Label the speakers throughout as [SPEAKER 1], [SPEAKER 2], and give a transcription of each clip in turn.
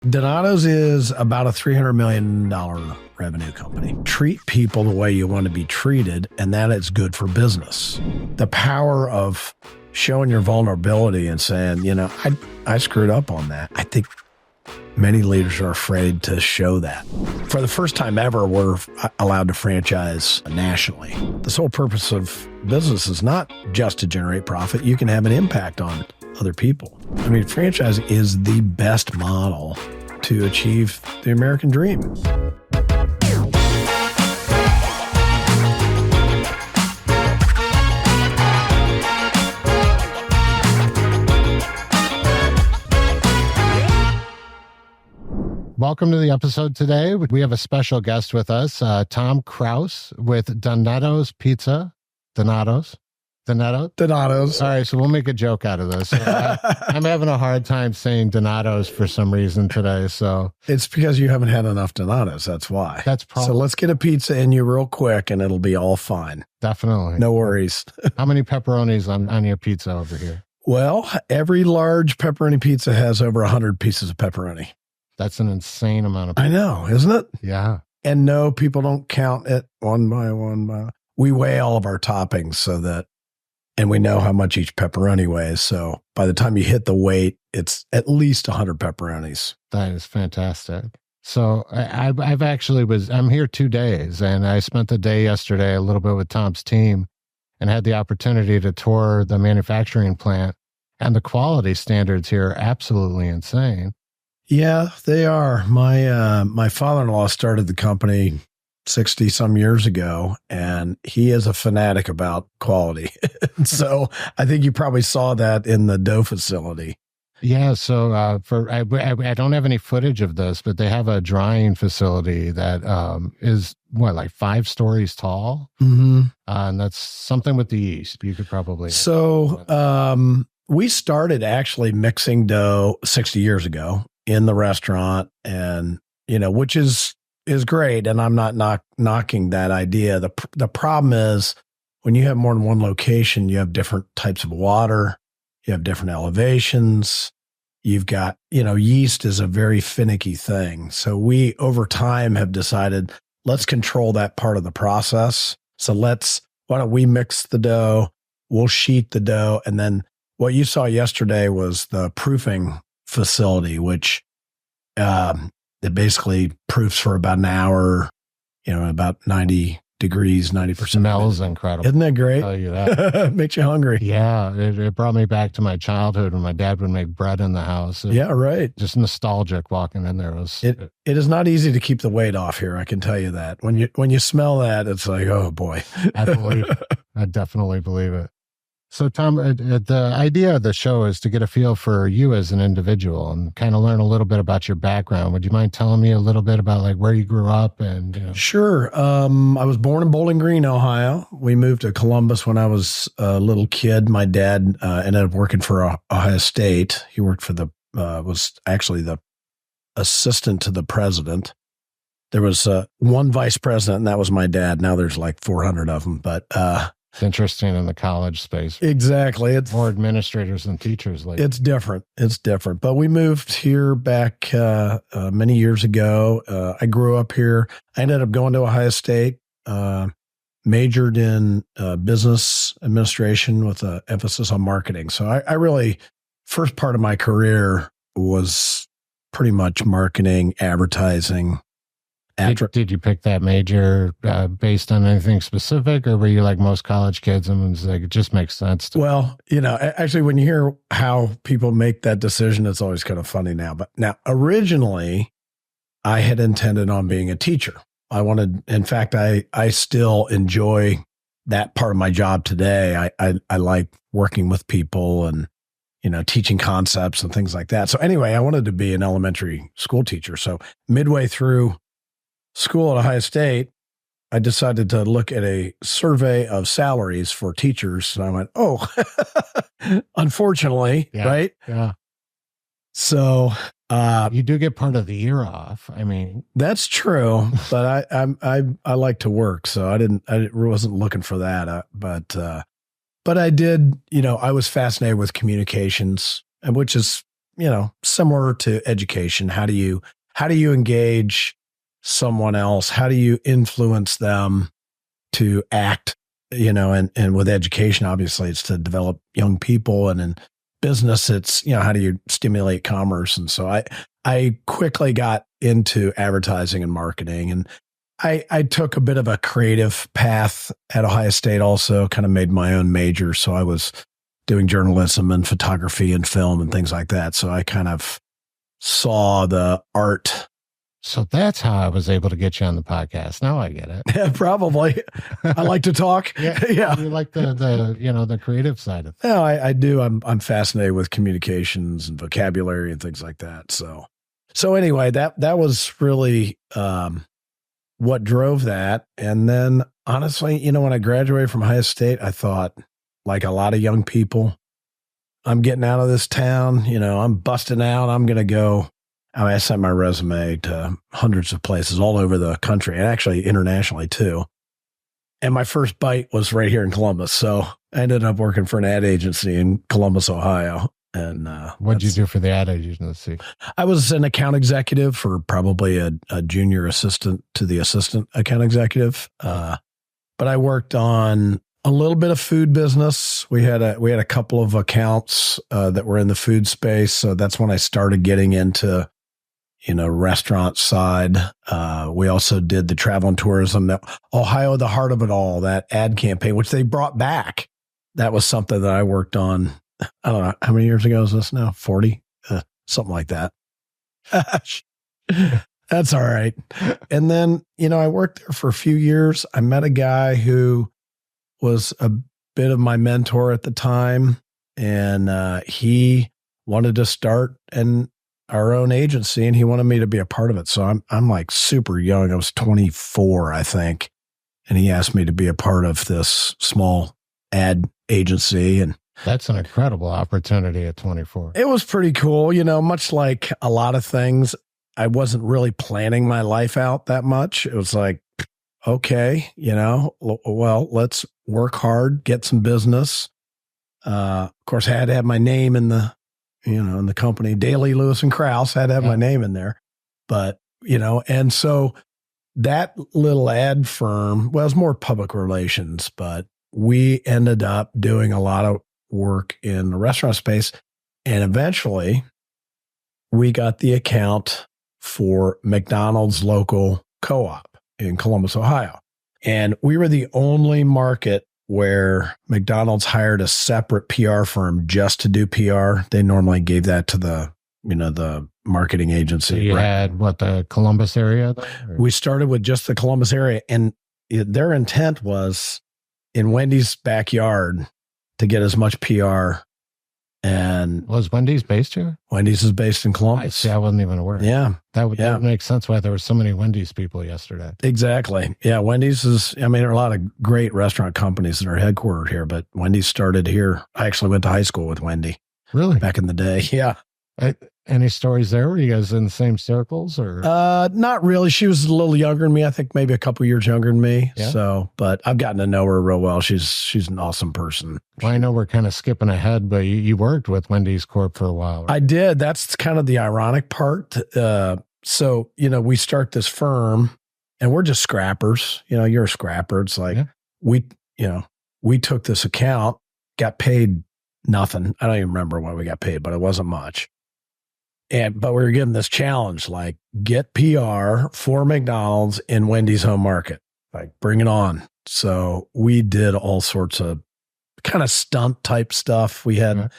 [SPEAKER 1] Donato's is about a $300 million revenue company. Treat people the way you want to be treated, and that is good for business. The power of showing your vulnerability and saying, I screwed up on that. I think many leaders are afraid to show that. For the first time ever, we're allowed to franchise nationally. The sole purpose of business is not just to generate profit. You can have an impact on other people. I mean, franchising is the best model to achieve the American dream.
[SPEAKER 2] Welcome to the episode today. We have a special guest with us, Tom Krouse with Donato's Pizza. Donato's? All right, so we'll make a joke out of this. I'm having a hard time saying Donato's for some reason today. So
[SPEAKER 1] it's because you haven't had enough Donato's. That's why.
[SPEAKER 2] That's probably.
[SPEAKER 1] So let's get a pizza in you real quick, and it'll be all fine.
[SPEAKER 2] Definitely.
[SPEAKER 1] No worries.
[SPEAKER 2] How many pepperonis on your pizza over here?
[SPEAKER 1] Well, every large pepperoni pizza has over 100 pieces of pepperoni.
[SPEAKER 2] That's an insane amount of pepperoni.
[SPEAKER 1] I know, isn't it?
[SPEAKER 2] Yeah.
[SPEAKER 1] And no, people don't count it one by one. We weigh all of our toppings and we know how much each pepperoni weighs. So by the time you hit the weight, it's at least 100 pepperonis.
[SPEAKER 2] That is fantastic. So I'm here 2 days, and I spent the day yesterday a little bit with Tom's team and had the opportunity to tour the manufacturing plant, and the quality standards here are absolutely insane.
[SPEAKER 1] Yeah, they are. My father-in-law started the company 60 some years ago, and he is a fanatic about quality. So I think you probably saw that in the dough facility.
[SPEAKER 2] Yeah. So I don't have any footage of this, but they have a drying facility that is like 5 stories tall.
[SPEAKER 1] Mm-hmm.
[SPEAKER 2] And that's something with the yeast. You could probably.
[SPEAKER 1] So we started actually mixing dough 60 years ago in the restaurant, and which is great, and I'm not knocking that idea. The problem is when you have more than one location, you have different types of water, you have different elevations, you've got, yeast is a very finicky thing. So we over time have decided, let's control that part of the process. So why don't we mix the dough, we'll sheet the dough, and then what you saw yesterday was the proofing facility, which it basically proofs for about an hour, about 90 degrees, 90%.
[SPEAKER 2] Smells incredible.
[SPEAKER 1] Isn't that great?
[SPEAKER 2] I'll tell you that.
[SPEAKER 1] Makes you hungry.
[SPEAKER 2] Yeah. It brought me back to my childhood when my dad would make bread in the house.
[SPEAKER 1] Yeah, right.
[SPEAKER 2] Just nostalgic walking in there.
[SPEAKER 1] It is not easy to keep the weight off here. I can tell you that. When you smell that, it's like, oh boy.
[SPEAKER 2] I believe it. I definitely believe it. So, Tom, the idea of the show is to get a feel for you as an individual and kind of learn a little bit about your background. Would you mind telling me a little bit about where you grew up? And
[SPEAKER 1] Sure. I was born in Bowling Green, Ohio. We moved to Columbus when I was a little kid. My dad ended up working for Ohio State. He worked for was actually the assistant to the president. There was one vice president, and that was my dad. Now there's like 400 of them, but
[SPEAKER 2] it's interesting in the college space.
[SPEAKER 1] Exactly. It's
[SPEAKER 2] more administrators than teachers.
[SPEAKER 1] It's different. But we moved here back many years ago. I grew up here. I ended up going to Ohio State, majored in business administration with an emphasis on marketing. So I really, first part of my career was pretty much marketing, advertising.
[SPEAKER 2] Did you pick that major based on anything specific, or were you like most college kids and was like, it just makes sense to me?
[SPEAKER 1] Well, actually, when you hear how people make that decision, it's always kind of funny now. But now, originally, I had intended on being a teacher. In fact, I still enjoy that part of my job today. I like working with people and, teaching concepts and things like that. So anyway, I wanted to be an elementary school teacher. So midway through school at Ohio State, I decided to look at a survey of salaries for teachers. And I went, oh, unfortunately,
[SPEAKER 2] yeah,
[SPEAKER 1] right?
[SPEAKER 2] Yeah.
[SPEAKER 1] So
[SPEAKER 2] you do get part of the year off. I mean,
[SPEAKER 1] that's true, but I like to work, so I wasn't looking for that. But I did, I was fascinated with communications, and which is similar to education. How do you engage someone else? How do you influence them to act, and with education, obviously it's to develop young people, and in business, it's, how do you stimulate commerce? And so I quickly got into advertising and marketing, and I took a bit of a creative path at Ohio State also, kind of made my own major. So I was doing journalism and photography and film and things like that. So I kind of saw the art.
[SPEAKER 2] So that's how I was able to get you on the podcast. Now I get it.
[SPEAKER 1] Yeah, probably. I like to talk.
[SPEAKER 2] Yeah. You like the creative side of things.
[SPEAKER 1] Yeah, I do. I'm fascinated with communications and vocabulary and things like that. So anyway, that was really what drove that. And then honestly, when I graduated from Ohio State, I thought, like a lot of young people, I'm getting out of this town. I'm busting out. I'm going to go. I sent my resume to hundreds of places all over the country and actually internationally too. And my first bite was right here in Columbus. So I ended up working for an ad agency in Columbus, Ohio. And
[SPEAKER 2] what did you do for the ad agency?
[SPEAKER 1] I was an account executive for probably a junior assistant to the assistant account executive. But I worked on a little bit of food business. We had a couple of accounts that were in the food space. So that's when I started getting into restaurant side. We also did the travel and tourism, Ohio, the heart of it all, that ad campaign, which they brought back. That was something that I worked on. I don't know. How many years ago is this now? 40? Something like that. That's all right. And then, I worked there for a few years. I met a guy who was a bit of my mentor at the time. And he wanted to start our own agency, and he wanted me to be a part of it. So I'm like super young. I was 24, I think. And he asked me to be a part of this small ad agency. And
[SPEAKER 2] that's an incredible opportunity at 24.
[SPEAKER 1] It was pretty cool. Much like a lot of things, I wasn't really planning my life out that much. It was like, okay, well, let's work hard, get some business. Of course, I had to have my name in the company, Daly, Lewis and Krause, had to have my name in there. But, and so that little ad firm, well, it was more public relations, but we ended up doing a lot of work in the restaurant space. And eventually we got the account for McDonald's local co-op in Columbus, Ohio. And we were the only market where McDonald's hired a separate PR firm just to do PR. They normally gave that to the marketing agency.
[SPEAKER 2] So you had the Columbus area?
[SPEAKER 1] We started with just the Columbus area, and their intent was in Wendy's backyard to get as much PR. And
[SPEAKER 2] was Wendy's based here?
[SPEAKER 1] Wendy's is based in Columbus.
[SPEAKER 2] I wasn't even aware.
[SPEAKER 1] Yeah.
[SPEAKER 2] That would make sense why there were so many Wendy's people yesterday.
[SPEAKER 1] Exactly. Yeah. Wendy's there are a lot of great restaurant companies that are headquartered here, but Wendy's started here. I actually went to high school with Wendy.
[SPEAKER 2] Really?
[SPEAKER 1] Back in the day. Yeah.
[SPEAKER 2] Any stories there? Were you guys in the same circles or?
[SPEAKER 1] Not really. She was a little younger than me. I think maybe a couple years younger than me.
[SPEAKER 2] Yeah.
[SPEAKER 1] So, but I've gotten to know her real well. She's an awesome person.
[SPEAKER 2] Well, I know we're kind of skipping ahead, but you worked with Wendy's Corp for a while. Right?
[SPEAKER 1] I did. That's kind of the ironic part. So, we start this firm and we're just scrappers. You're a scrapper. It's like we took this account, got paid nothing. I don't even remember what we got paid, but it wasn't much. But we were given this challenge, like get PR for McDonald's in Wendy's home market, like bring it on. So we did all sorts of kind of stunt type stuff. They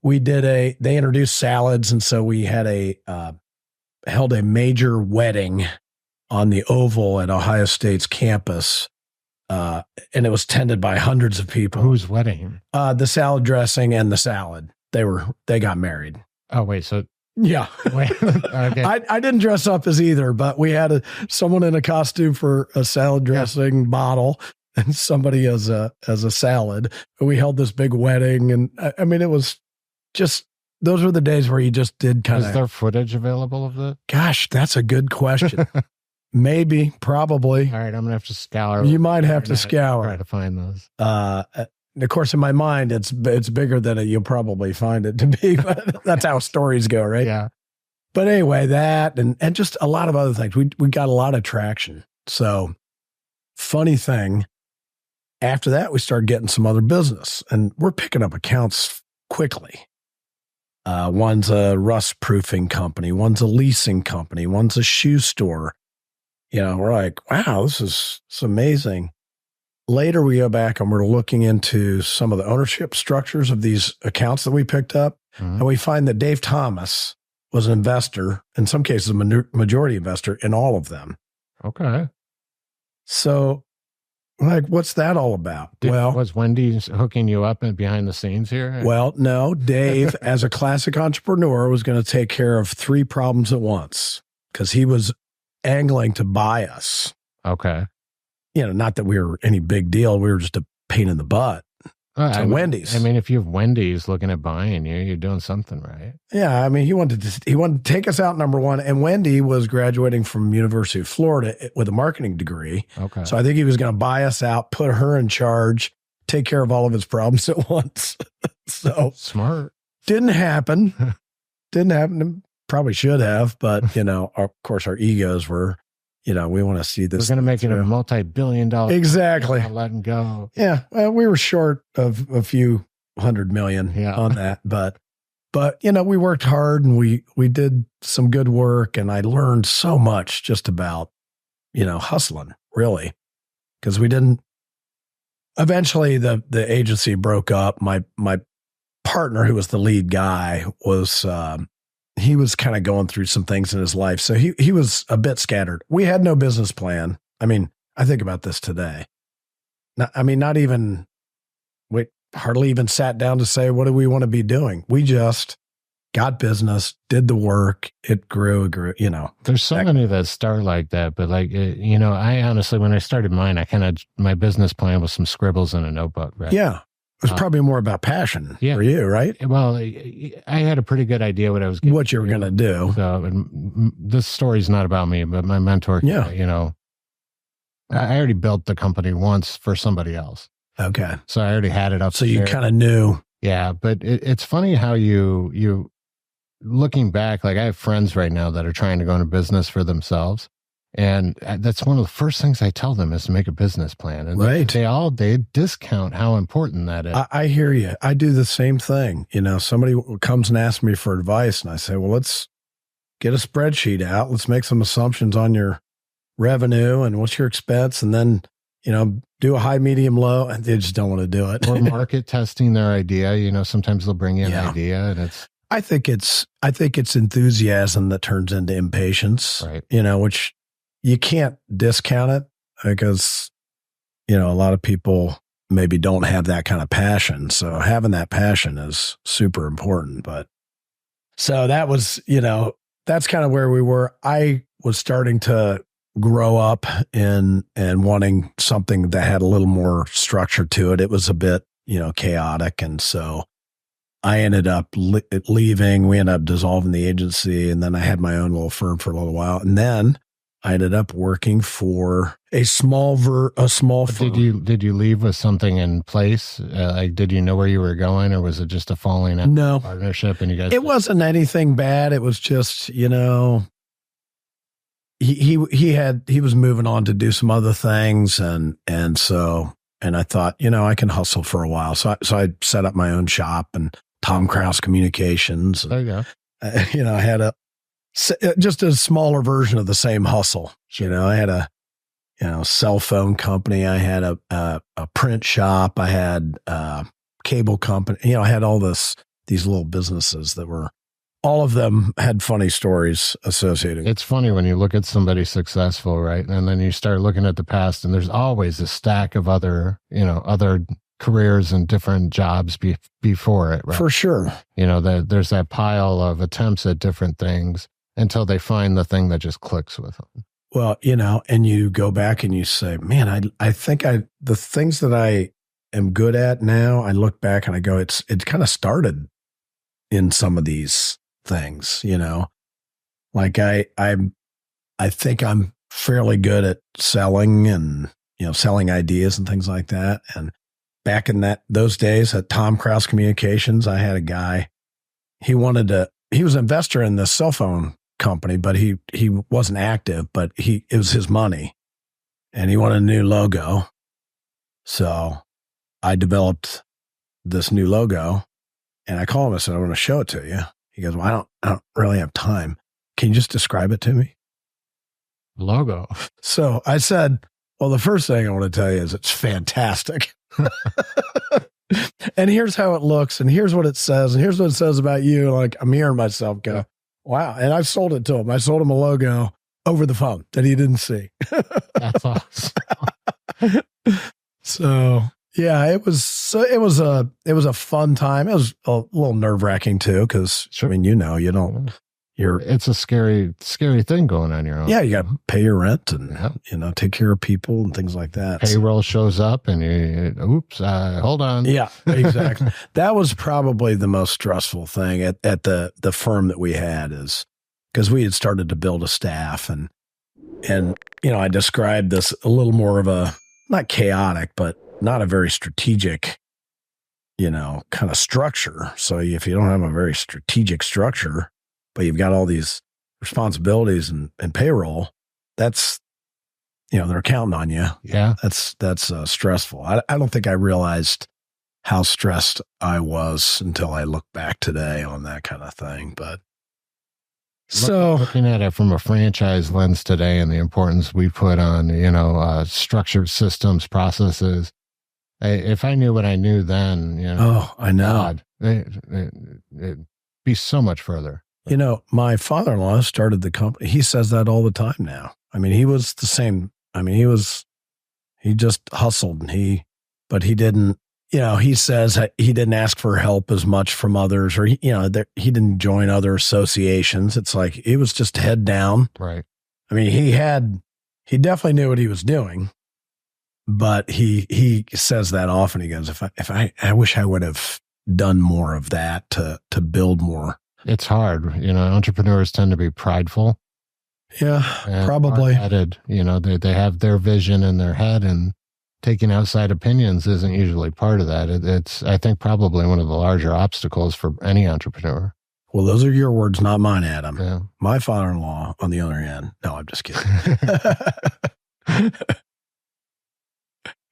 [SPEAKER 1] introduced salads. And so we had held a major wedding on the Oval at Ohio State's campus. And it was tended by hundreds of people.
[SPEAKER 2] Whose wedding?
[SPEAKER 1] The salad dressing and the salad. They got married.
[SPEAKER 2] Oh, wait, so.
[SPEAKER 1] Yeah.
[SPEAKER 2] Okay.
[SPEAKER 1] I didn't dress up as either, but we had someone in a costume for a salad dressing bottle and somebody as a salad. We held this big wedding. And it was just, those were the days where you just did kind of.
[SPEAKER 2] Is there footage available of that?
[SPEAKER 1] Gosh, that's a good question. Maybe, probably.
[SPEAKER 2] All right. I'm going to have to scour.
[SPEAKER 1] You might have to scour.
[SPEAKER 2] Try to find those.
[SPEAKER 1] of course, in my mind, it's bigger than you'll probably find it to be, but that's how stories go, right?
[SPEAKER 2] Yeah.
[SPEAKER 1] But anyway, that and just a lot of other things. We got a lot of traction. So funny thing, after that, we started getting some other business, and we're picking up accounts quickly. One's a rust proofing company, one's a leasing company, one's a shoe store. We're like, wow, this is amazing. Later, we go back and we're looking into some of the ownership structures of these accounts that we picked up. And we find that Dave Thomas was an investor, in some cases, a majority investor in all of them.
[SPEAKER 2] Okay.
[SPEAKER 1] So, like, what's that all about?
[SPEAKER 2] Was Wendy hooking you up behind the scenes here?
[SPEAKER 1] Well, no. Dave, as a classic entrepreneur, was going to take care of 3 problems at once because he was angling to buy us.
[SPEAKER 2] Okay.
[SPEAKER 1] Not that we were any big deal. We were just a pain in the butt to Wendy's.
[SPEAKER 2] I mean, if you have Wendy's looking at buying you, you're doing something right.
[SPEAKER 1] Yeah. I mean, he wanted to take us out, number one. And Wendy was graduating from University of Florida with a marketing degree.
[SPEAKER 2] Okay.
[SPEAKER 1] So I think he was going to buy us out, put her in charge, take care of all of his problems at once. So
[SPEAKER 2] smart.
[SPEAKER 1] Didn't happen. Probably should have, but of course our egos were, we want to see this.
[SPEAKER 2] We're going to make it a multi-billion-dollar.
[SPEAKER 1] Exactly.
[SPEAKER 2] Letting go.
[SPEAKER 1] Yeah. Well, we were short of a few $100 million on that, but we worked hard and we did some good work, and I learned so much just about, hustling, really, because we didn't. Eventually, the agency broke up. My partner, who was the lead guy, was. He was kind of going through some things in his life. So he was a bit scattered. We had no business plan. I mean, I think about this today. We hardly even sat down to say, what do we want to be doing? We just got business, did the work. It grew.
[SPEAKER 2] There's so many that start like that. But I honestly, when I started mine, my business plan was some scribbles in a notebook. Right?
[SPEAKER 1] Yeah. It was probably more about passion for you, right?
[SPEAKER 2] Well, I had a pretty good idea what you were going to do. So this story's not about me, but my mentor, I already built the company once for somebody else.
[SPEAKER 1] Okay.
[SPEAKER 2] So I already had it up.
[SPEAKER 1] So you kind of knew.
[SPEAKER 2] Yeah. But it's funny how you looking back, like I have friends right now that are trying to go into business for themselves. And that's one of the first things I tell them is to make a business plan. And
[SPEAKER 1] right.
[SPEAKER 2] They discount how important that is.
[SPEAKER 1] I hear you. I do the same thing. Somebody comes and asks me for advice, and I say, well, let's get a spreadsheet out. Let's make some assumptions on your revenue and what's your expense. And then, do a high, medium, low. And they just don't want to do it.
[SPEAKER 2] Or market testing their idea. Sometimes they'll bring in an idea and
[SPEAKER 1] I think it's enthusiasm that turns into impatience,
[SPEAKER 2] right?
[SPEAKER 1] Which you can't discount it because, a lot of people maybe don't have that kind of passion. So having that passion is super important. But so that was, that's kind of where we were. I was starting to grow up and wanting something that had a little more structure to it. It was a bit, chaotic. And so I ended up leaving. We ended up dissolving the agency, and then I had my own little firm for a little while. And then I ended up working for a small firm.
[SPEAKER 2] Did you leave with something in place? Did you know where you were going, or was it just a falling out partnership? And you guys?
[SPEAKER 1] It wasn't anything bad. It was just, he was moving on to do some other ththings, and I thought, I can hustle for a while. So I set up my own shop and Tom Kraus Communications.
[SPEAKER 2] There you go.
[SPEAKER 1] I had just a smaller version of the same hustle. I had a, cell phone company. I had a print shop. I had a cable company. I had all these little businesses that were, all of them had funny stories associated.
[SPEAKER 2] It's funny when you look at somebody successful, right? And then you start looking at the past, and there's always a stack of other careers and different jobs before it, right?
[SPEAKER 1] For sure.
[SPEAKER 2] There's that pile of attempts at different things until they find the thing that just clicks with them.
[SPEAKER 1] Well, and you go back and you say, man, I think the things that I am good at now, I look back and I go, it kind of started in some of these things, like I think I'm fairly good at selling and, selling ideas and things like that. And back in those days at Tom Kraus Communications, I had a guy, he was an investor in the cell phone company, but he wasn't active, but it was his money and he wanted a new logo. So I developed this new logo and I called him. I said, I want to show it to you. He goes, well, I don't really have time. Can you just describe it to me?
[SPEAKER 2] Logo.
[SPEAKER 1] So I said, well, the first thing I want to tell you is it's fantastic. And here's how it looks, and here's what it says, and here's what it says about you. Like, I'm hearing myself go, wow. And I've sold it to him. I sold him a logo over the phone that he didn't see.
[SPEAKER 2] That's awesome.
[SPEAKER 1] So yeah, it was a fun time. It was a little nerve-wracking too, because
[SPEAKER 2] Sure.
[SPEAKER 1] I mean,
[SPEAKER 2] it's a scary thing going on your own.
[SPEAKER 1] Yeah, you got to pay your rent and take care of people and things like that.
[SPEAKER 2] Payroll shows up and hold on.
[SPEAKER 1] Yeah, exactly. That was probably the most stressful thing at the firm that we had, is because we had started to build a staff and I described this a little more of a, not chaotic, but not a very strategic, kind of structure. So if you don't have a very strategic structure, but you've got all these responsibilities and payroll, that's, they're counting on you.
[SPEAKER 2] Yeah.
[SPEAKER 1] That's stressful. I don't think I realized how stressed I was until I look back today on that kind of thing. But
[SPEAKER 2] looking at it from a franchise lens today and the importance we put on, structured systems, processes. If I knew what I knew then,
[SPEAKER 1] I know.
[SPEAKER 2] God, it'd be so much further.
[SPEAKER 1] My father-in-law started the company. He says that all the time now. I mean, he was the same. I mean, he just hustled but he didn't, he says he didn't ask for help as much from others, or, he didn't join other associations. It's like, he was just head down.
[SPEAKER 2] Right.
[SPEAKER 1] I mean, he definitely knew what he was doing, but he says that often. He goes, I wish I would have done more of that to build more.
[SPEAKER 2] It's hard. Entrepreneurs tend to be prideful.
[SPEAKER 1] Yeah, probably.
[SPEAKER 2] Hard-headed. They have their vision in their head, and taking outside opinions isn't usually part of that. It's, I think, probably one of the larger obstacles for any entrepreneur.
[SPEAKER 1] Well, those are your words, not mine, Adam.
[SPEAKER 2] Yeah.
[SPEAKER 1] My father-in-law, on the other hand, no, I'm just kidding.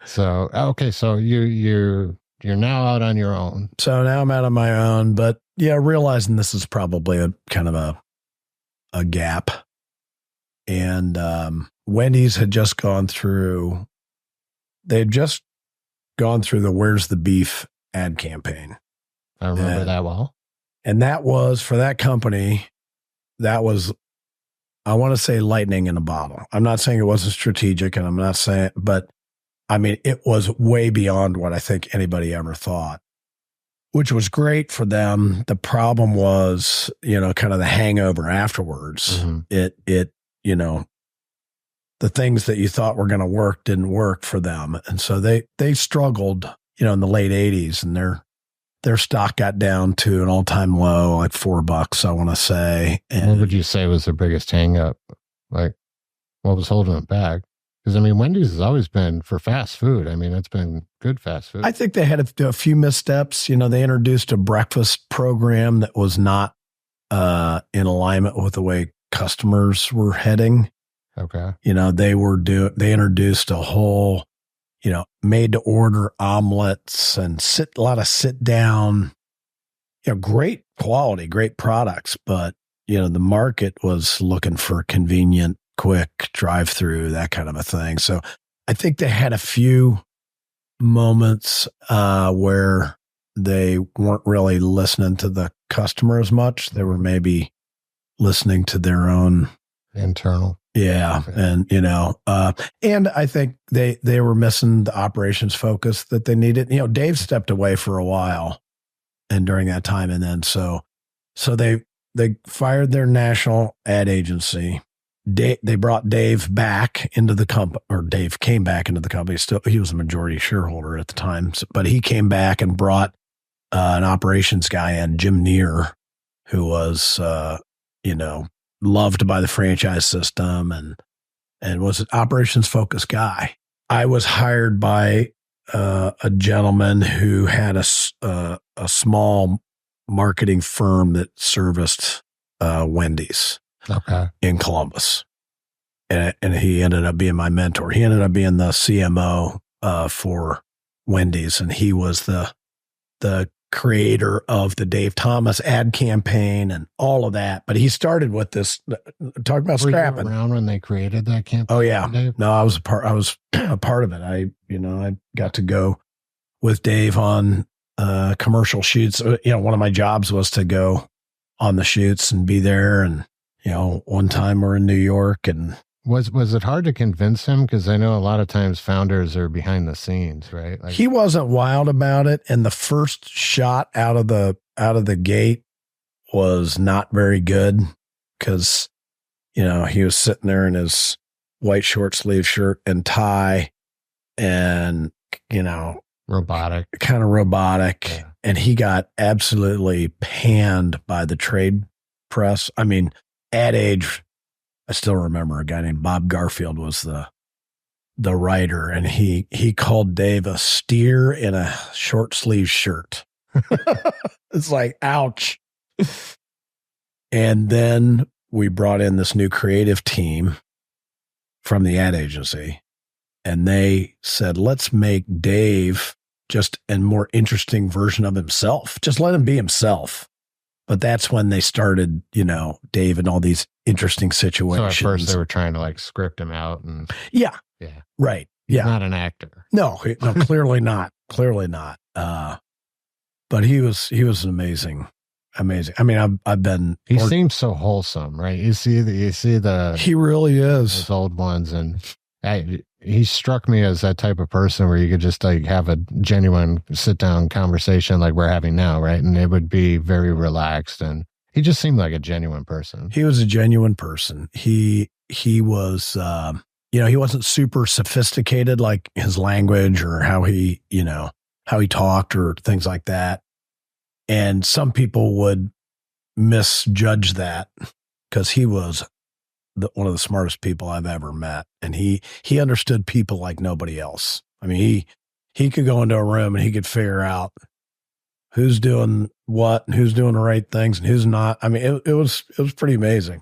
[SPEAKER 2] So, okay, so you're now out on your own.
[SPEAKER 1] So now I'm out on my own, but yeah, realizing this is probably a kind of a gap. And Wendy's had just gone through the Where's the Beef ad campaign.
[SPEAKER 2] I remember that well.
[SPEAKER 1] And that was, for that company, that was, I want to say, lightning in a bottle. I'm not saying it wasn't strategic, and I'm not saying, but I mean, it was way beyond what I think anybody ever thought, which was great for them. The problem was, kind of the hangover afterwards. Mm-hmm. The things that you thought were going to work didn't work for them. And so they struggled, in the late 80s, and their stock got down to an all-time low, like $4, I want to say. And
[SPEAKER 2] what would you say was their biggest hang up? Like, what was holding it back? Because, I mean, Wendy's has always been for fast food. I mean, it's been good fast food.
[SPEAKER 1] I think they had a few missteps. They introduced a breakfast program that was not in alignment with the way customers were heading.
[SPEAKER 2] Okay.
[SPEAKER 1] They introduced a whole, made to order omelets and a lot of sit down, great quality, great products. But, the market was looking for convenient, quick drive through, that kind of a thing. So I think they had a few moments where they weren't really listening to the customer as much. They were maybe listening to their own
[SPEAKER 2] internal.
[SPEAKER 1] Yeah. And, and I think they were missing the operations focus that they needed. Dave stepped away for a while and during that time. And then, so they fired their national ad agency. They brought Dave back into the company, or Dave came back into the company. Still, he was a majority shareholder at the time, but he came back and brought an operations guy in, Jim Neer, who was, loved by the franchise system and was an operations focused guy. I was hired by a gentleman who had a small marketing firm that serviced Wendy's in Columbus. And he ended up being my mentor. He ended up being the CMO for Wendy's, and he was the creator of the Dave Thomas ad campaign and all of that. But he started with this, talk about scrapping.
[SPEAKER 2] Were you around when they created that campaign?
[SPEAKER 1] Oh yeah.
[SPEAKER 2] Dave?
[SPEAKER 1] No, I was a part of it. I got to go with Dave on commercial shoots. One of my jobs was to go on the shoots and be there. And, one time we're in New York. And
[SPEAKER 2] was it hard to convince him? Because I know a lot of times founders are behind the scenes, right?
[SPEAKER 1] He wasn't wild about it. And the first shot out of the gate was not very good because, he was sitting there in his white short sleeve shirt and tie and,
[SPEAKER 2] robotic.
[SPEAKER 1] Kind of robotic. Yeah. And he got absolutely panned by the trade press. I mean, Ad Age, I still remember a guy named Bob Garfield was the writer, and he called Dave a steer in a short sleeve shirt. It's like, ouch. And then we brought in this new creative team from the ad agency, and they said, let's make Dave just a more interesting version of himself. Just let him be himself. But that's when they started, Dave in all these interesting situations.
[SPEAKER 2] So at first they were trying to script him out and
[SPEAKER 1] yeah. Right. Yeah.
[SPEAKER 2] He's not an actor.
[SPEAKER 1] No, clearly not. Clearly not. But he was amazing. I mean, I've been.
[SPEAKER 2] He seems so wholesome, right? You see the.
[SPEAKER 1] He really is.
[SPEAKER 2] Those old ones, and he struck me as that type of person where you could just have a genuine sit down conversation like we're having now, right? And it would be very relaxed, and he just seemed like a genuine person.
[SPEAKER 1] He was a genuine person. He was, he wasn't super sophisticated like his language or how he talked or things like that. And some people would misjudge that because he was one of the smartest people I've ever met. And he understood people like nobody else. I mean, he could go into a room and he could figure out who's doing what and who's doing the right things and who's not. I mean, it was pretty amazing,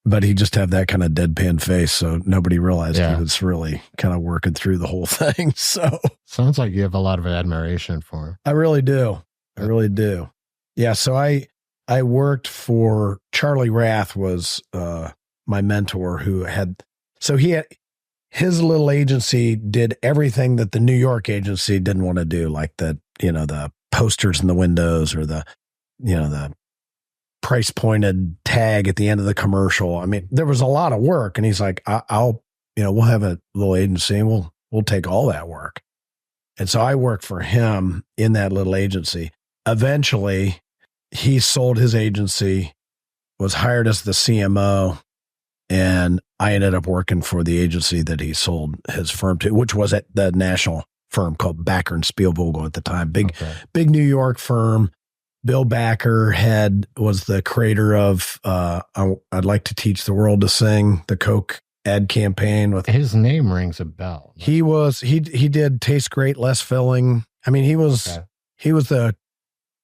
[SPEAKER 1] but he just had that kind of deadpan face. So nobody realized he was really kind of working through the whole thing. So
[SPEAKER 2] sounds like you have a lot of admiration for him.
[SPEAKER 1] I really do. Yeah. So I worked for Charlie Rath was my mentor who had his little agency did everything that the New York agency didn't want to do, like the posters in the windows or the price pointed tag at the end of the commercial. I mean, there was a lot of work, and he's like, we'll have a little agency and we'll take all that work. And so I worked for him in that little agency. Eventually he sold his agency, was hired as the CMO, and I ended up working for the agency that he sold his firm to, which was at the national firm called Backer and Spielvogel at the time. Big New York firm. Bill Backer was the creator of I'd Like to Teach the World to Sing, the Coke ad campaign. With
[SPEAKER 2] his name rings a bell.
[SPEAKER 1] He did Taste Great, Less Filling. I mean, he was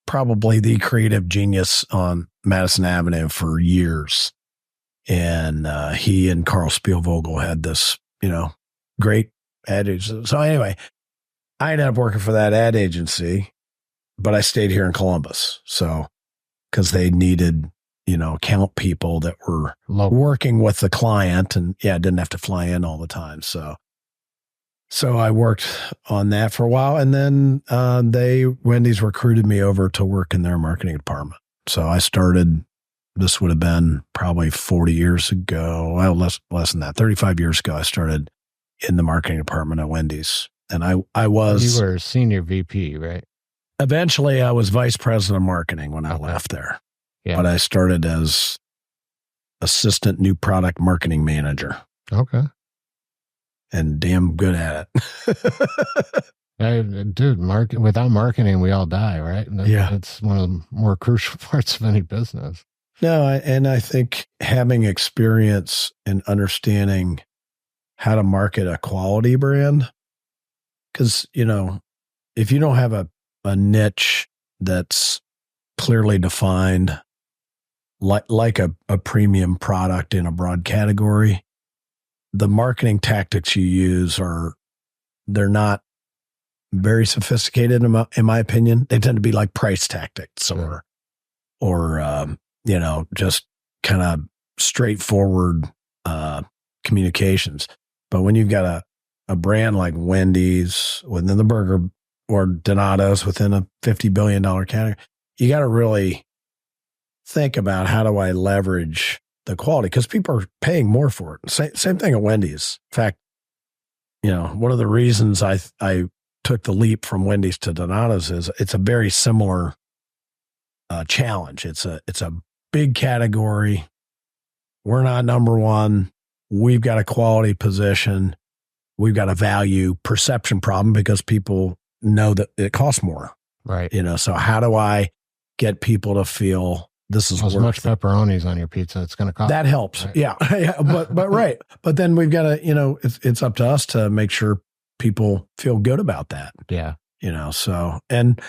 [SPEAKER 1] probably the creative genius on Madison Avenue for years. And he and Carl Spielvogel had this, great ad agency. So anyway, I ended up working for that ad agency, but I stayed here in Columbus. So, because they needed, account people that were working with the client and didn't have to fly in all the time. So I worked on that for a while, and then Wendy's recruited me over to work in their marketing department. So I started, this would have been probably 40 years ago. Well, less than that, 35 years ago, I started in the marketing department at Wendy's. And I was...
[SPEAKER 2] You were senior VP, right?
[SPEAKER 1] Eventually, I was vice president of marketing when I left there. Yeah. But I started as assistant new product marketing manager.
[SPEAKER 2] Okay.
[SPEAKER 1] And damn good at
[SPEAKER 2] it. Dude, without marketing, we all die, right? It's one of the more crucial parts of any business.
[SPEAKER 1] No, and I think having experience and understanding how to market a quality brand Because, if you don't have a niche that's clearly defined, like a premium product in a broad category, the marketing tactics you use they're not very sophisticated in my opinion. They tend to be like price tactics or just kind of straightforward communications. But when you've got a brand like Wendy's within the burger or Donato's within a $50 billion category, you got to really think about how do I leverage the quality, because people are paying more for it. Same thing at Wendy's. In fact, one of the reasons I took the leap from Wendy's to Donato's is it's a very similar challenge. It's a big category. We're not number one. We've got a quality position. We've got a value perception problem because people know that it costs more.
[SPEAKER 2] Right.
[SPEAKER 1] So how do I get people to feel this is
[SPEAKER 2] as
[SPEAKER 1] worth
[SPEAKER 2] much pepperoni's on your pizza it's going to cost?
[SPEAKER 1] That helps. Right? Yeah. But right. But then we've got to, it's up to us to make sure people feel good about that.
[SPEAKER 2] Yeah.
[SPEAKER 1] So, and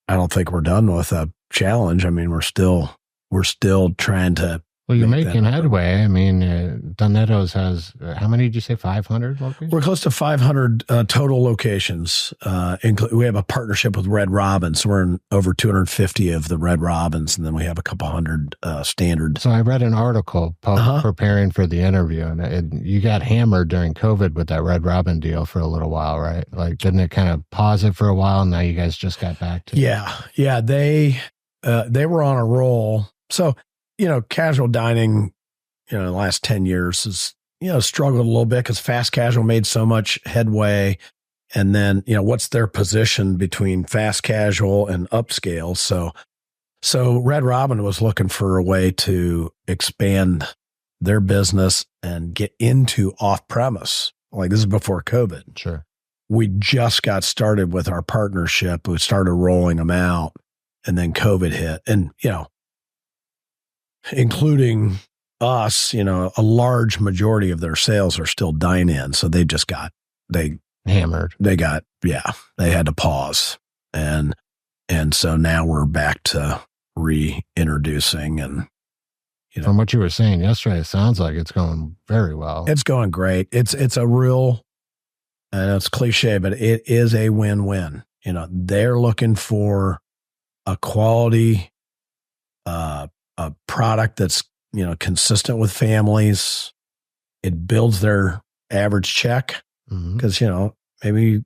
[SPEAKER 1] I don't think we're done with a challenge. I mean, we're still trying to.
[SPEAKER 2] Well, you're making headway. I mean, Donato's has, how many did you say, 500 locations?
[SPEAKER 1] We're close to 500 total locations. We have a partnership with Red Robin, so we're in over 250 of the Red Robins, and then we have a couple hundred standard.
[SPEAKER 2] So I read an article preparing for the interview, and you got hammered during COVID with that Red Robin deal for a little while, right? Like, didn't it kind of pause it for a while, and now you guys just got back to it?
[SPEAKER 1] Yeah. They were on a roll. So, casual dining, the last 10 years has, struggled a little bit because fast casual made so much headway. And then, what's their position between fast casual and upscale? So Red Robin was looking for a way to expand their business and get into off-premise. Like, this is before COVID.
[SPEAKER 2] Sure.
[SPEAKER 1] We just got started with our partnership. We started rolling them out, and then COVID hit. And, including us, a large majority of their sales are still dine-in. So they just they
[SPEAKER 2] hammered.
[SPEAKER 1] They had to pause. And so now we're back to reintroducing and,
[SPEAKER 2] From what you were saying yesterday, it sounds like it's going very well.
[SPEAKER 1] It's going great. It's a real, and it's cliche, but it is a win-win. They're looking for a quality, a product that's, consistent with families. It builds their average check because, maybe.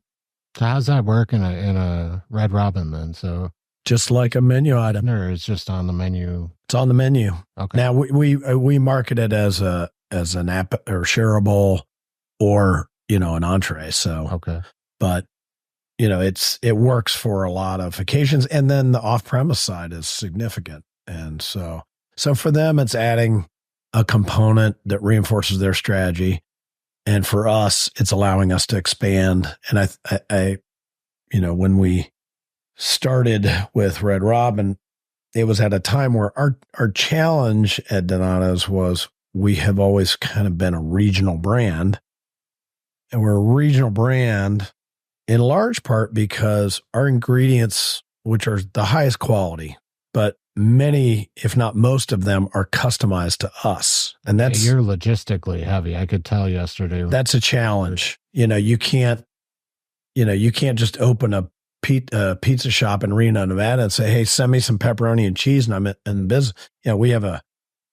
[SPEAKER 2] So how's that work in a Red Robin then? So
[SPEAKER 1] just like a menu item,
[SPEAKER 2] or it's just on the menu.
[SPEAKER 1] It's on the menu.
[SPEAKER 2] Okay.
[SPEAKER 1] Now we market it as an app or shareable or, an entree. So,
[SPEAKER 2] okay.
[SPEAKER 1] But, it works for a lot of occasions. And then the off-premise side is significant. And so for them, it's adding a component that reinforces their strategy. And for us, it's allowing us to expand. And I when we started with Red Robin, it was at a time where our challenge at Donato's was we have always kind of been a regional brand. And we're a regional brand in large part because our ingredients, which are the highest quality, but many, if not most of them, are customized to us. And that's,
[SPEAKER 2] you're logistically heavy. I could tell yesterday.
[SPEAKER 1] That's a challenge. You can't just open a pizza shop in Reno, Nevada and say, hey, send me some pepperoni and cheese and I'm in business. We have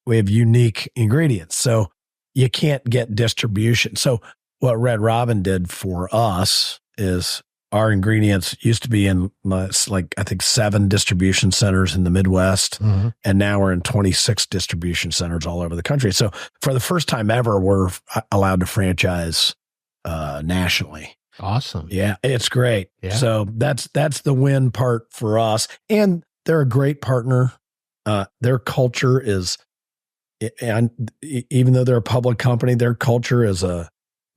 [SPEAKER 1] unique ingredients. So you can't get distribution. So what Red Robin did for us is our ingredients used to be in I think 7 distribution centers in the Midwest. Mm-hmm. And now we're in 26 distribution centers all over the country. So for the first time ever, we're allowed to franchise nationally.
[SPEAKER 2] Awesome.
[SPEAKER 1] Yeah, it's great.
[SPEAKER 2] Yeah.
[SPEAKER 1] So that's the win part for us. And they're a great partner. Their culture is, and even though they're a public company, their culture is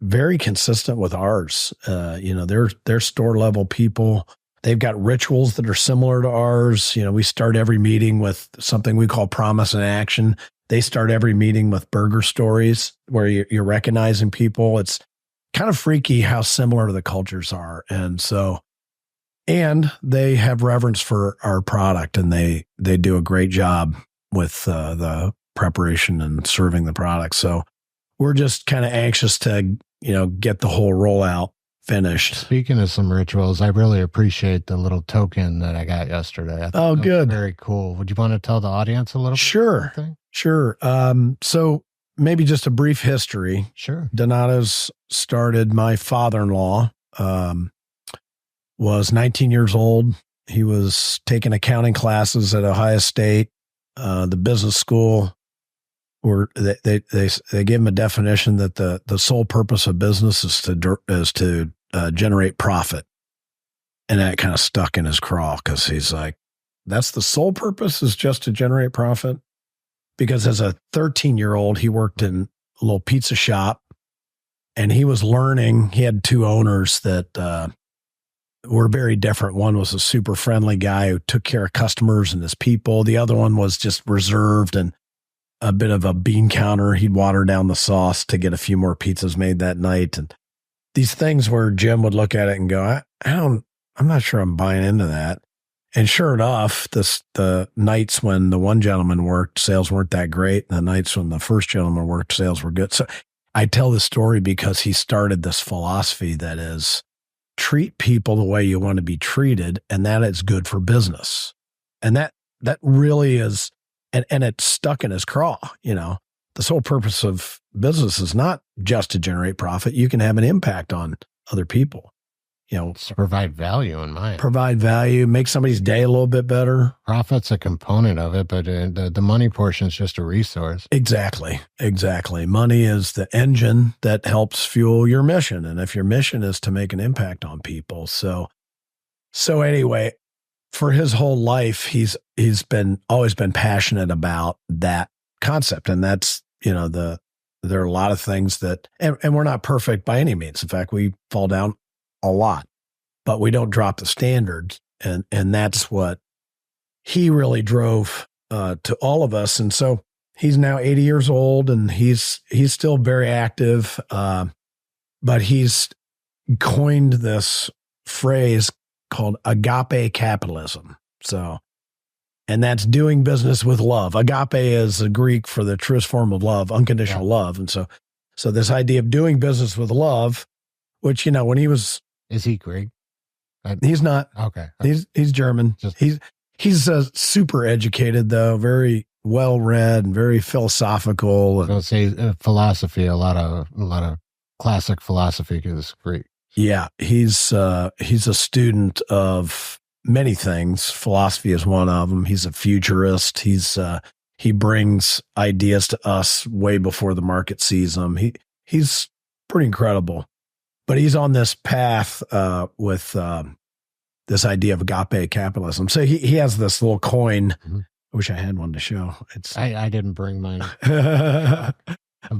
[SPEAKER 1] very consistent with ours. They're store level people. They've got rituals that are similar to ours. We start every meeting with something we call promise and action. They start every meeting with burger stories where you're recognizing people. It's kind of freaky how similar the cultures are. And so, and they have reverence for our product, and they do a great job with the preparation and serving the product. So we're just kind of anxious to, get the whole rollout finished.
[SPEAKER 2] Speaking of some rituals, I really appreciate the little token that I got yesterday.
[SPEAKER 1] Oh, good.
[SPEAKER 2] Very cool. Would you want to tell the audience a little bit?
[SPEAKER 1] Sure. So maybe just a brief history.
[SPEAKER 2] Sure.
[SPEAKER 1] Donato's started, my father-in-law was 19 years old. He was taking accounting classes at Ohio State, the business school. They gave him a definition that the sole purpose of business is to generate profit, and that kind of stuck in his craw because he's like, that's the sole purpose, is just to generate profit. Because as a 13-year-old, he worked in a little pizza shop, and he was learning. He had two owners that were very different. One was a super friendly guy who took care of customers and his people. The other one was just reserved and a bit of a bean counter. He'd water down the sauce to get a few more pizzas made that night. And these things where Jim would look at it and go, I'm not sure I'm buying into that. And sure enough, the nights when the one gentleman worked, sales weren't that great. And the nights when the first gentleman worked, sales were good. So I tell this story because he started this philosophy that is, treat people the way you want to be treated, and that is good for business. And that really is, and it's stuck in his craw. The sole purpose of business is not just to generate profit. You can have an impact on other people.
[SPEAKER 2] It's to provide value in mind.
[SPEAKER 1] Provide value, make somebody's day a little bit better.
[SPEAKER 2] Profit's a component of it, but the money portion is just a resource.
[SPEAKER 1] Exactly. Money is the engine that helps fuel your mission. And if your mission is to make an impact on people. So anyway, for his whole life, he's always been passionate about that concept. And that's, there are a lot of things that, and we're not perfect by any means. In fact, we fall down a lot, but we don't drop the standards. And that's what he really drove to all of us. And so he's now 80 years old, and he's still very active. But he's coined this phrase called Agape Capitalism. So, and that's doing business with love. Agape is a Greek for the truest form of love, unconditional love. And so this idea of doing business with love, which, when he was,
[SPEAKER 2] is he Greek?
[SPEAKER 1] He's not.
[SPEAKER 2] Okay.
[SPEAKER 1] He's German. He's super educated, though, very well read and very philosophical.
[SPEAKER 2] I was going to say philosophy. A lot of classic philosophy is Greek.
[SPEAKER 1] Yeah, he's a student of many things. Philosophy is one of them. He's a futurist. He brings ideas to us way before the market sees them. He's pretty incredible. But he's on this path with this idea of agape capitalism. So he has this little coin. Mm-hmm. I wish I had one to show.
[SPEAKER 2] I didn't bring mine.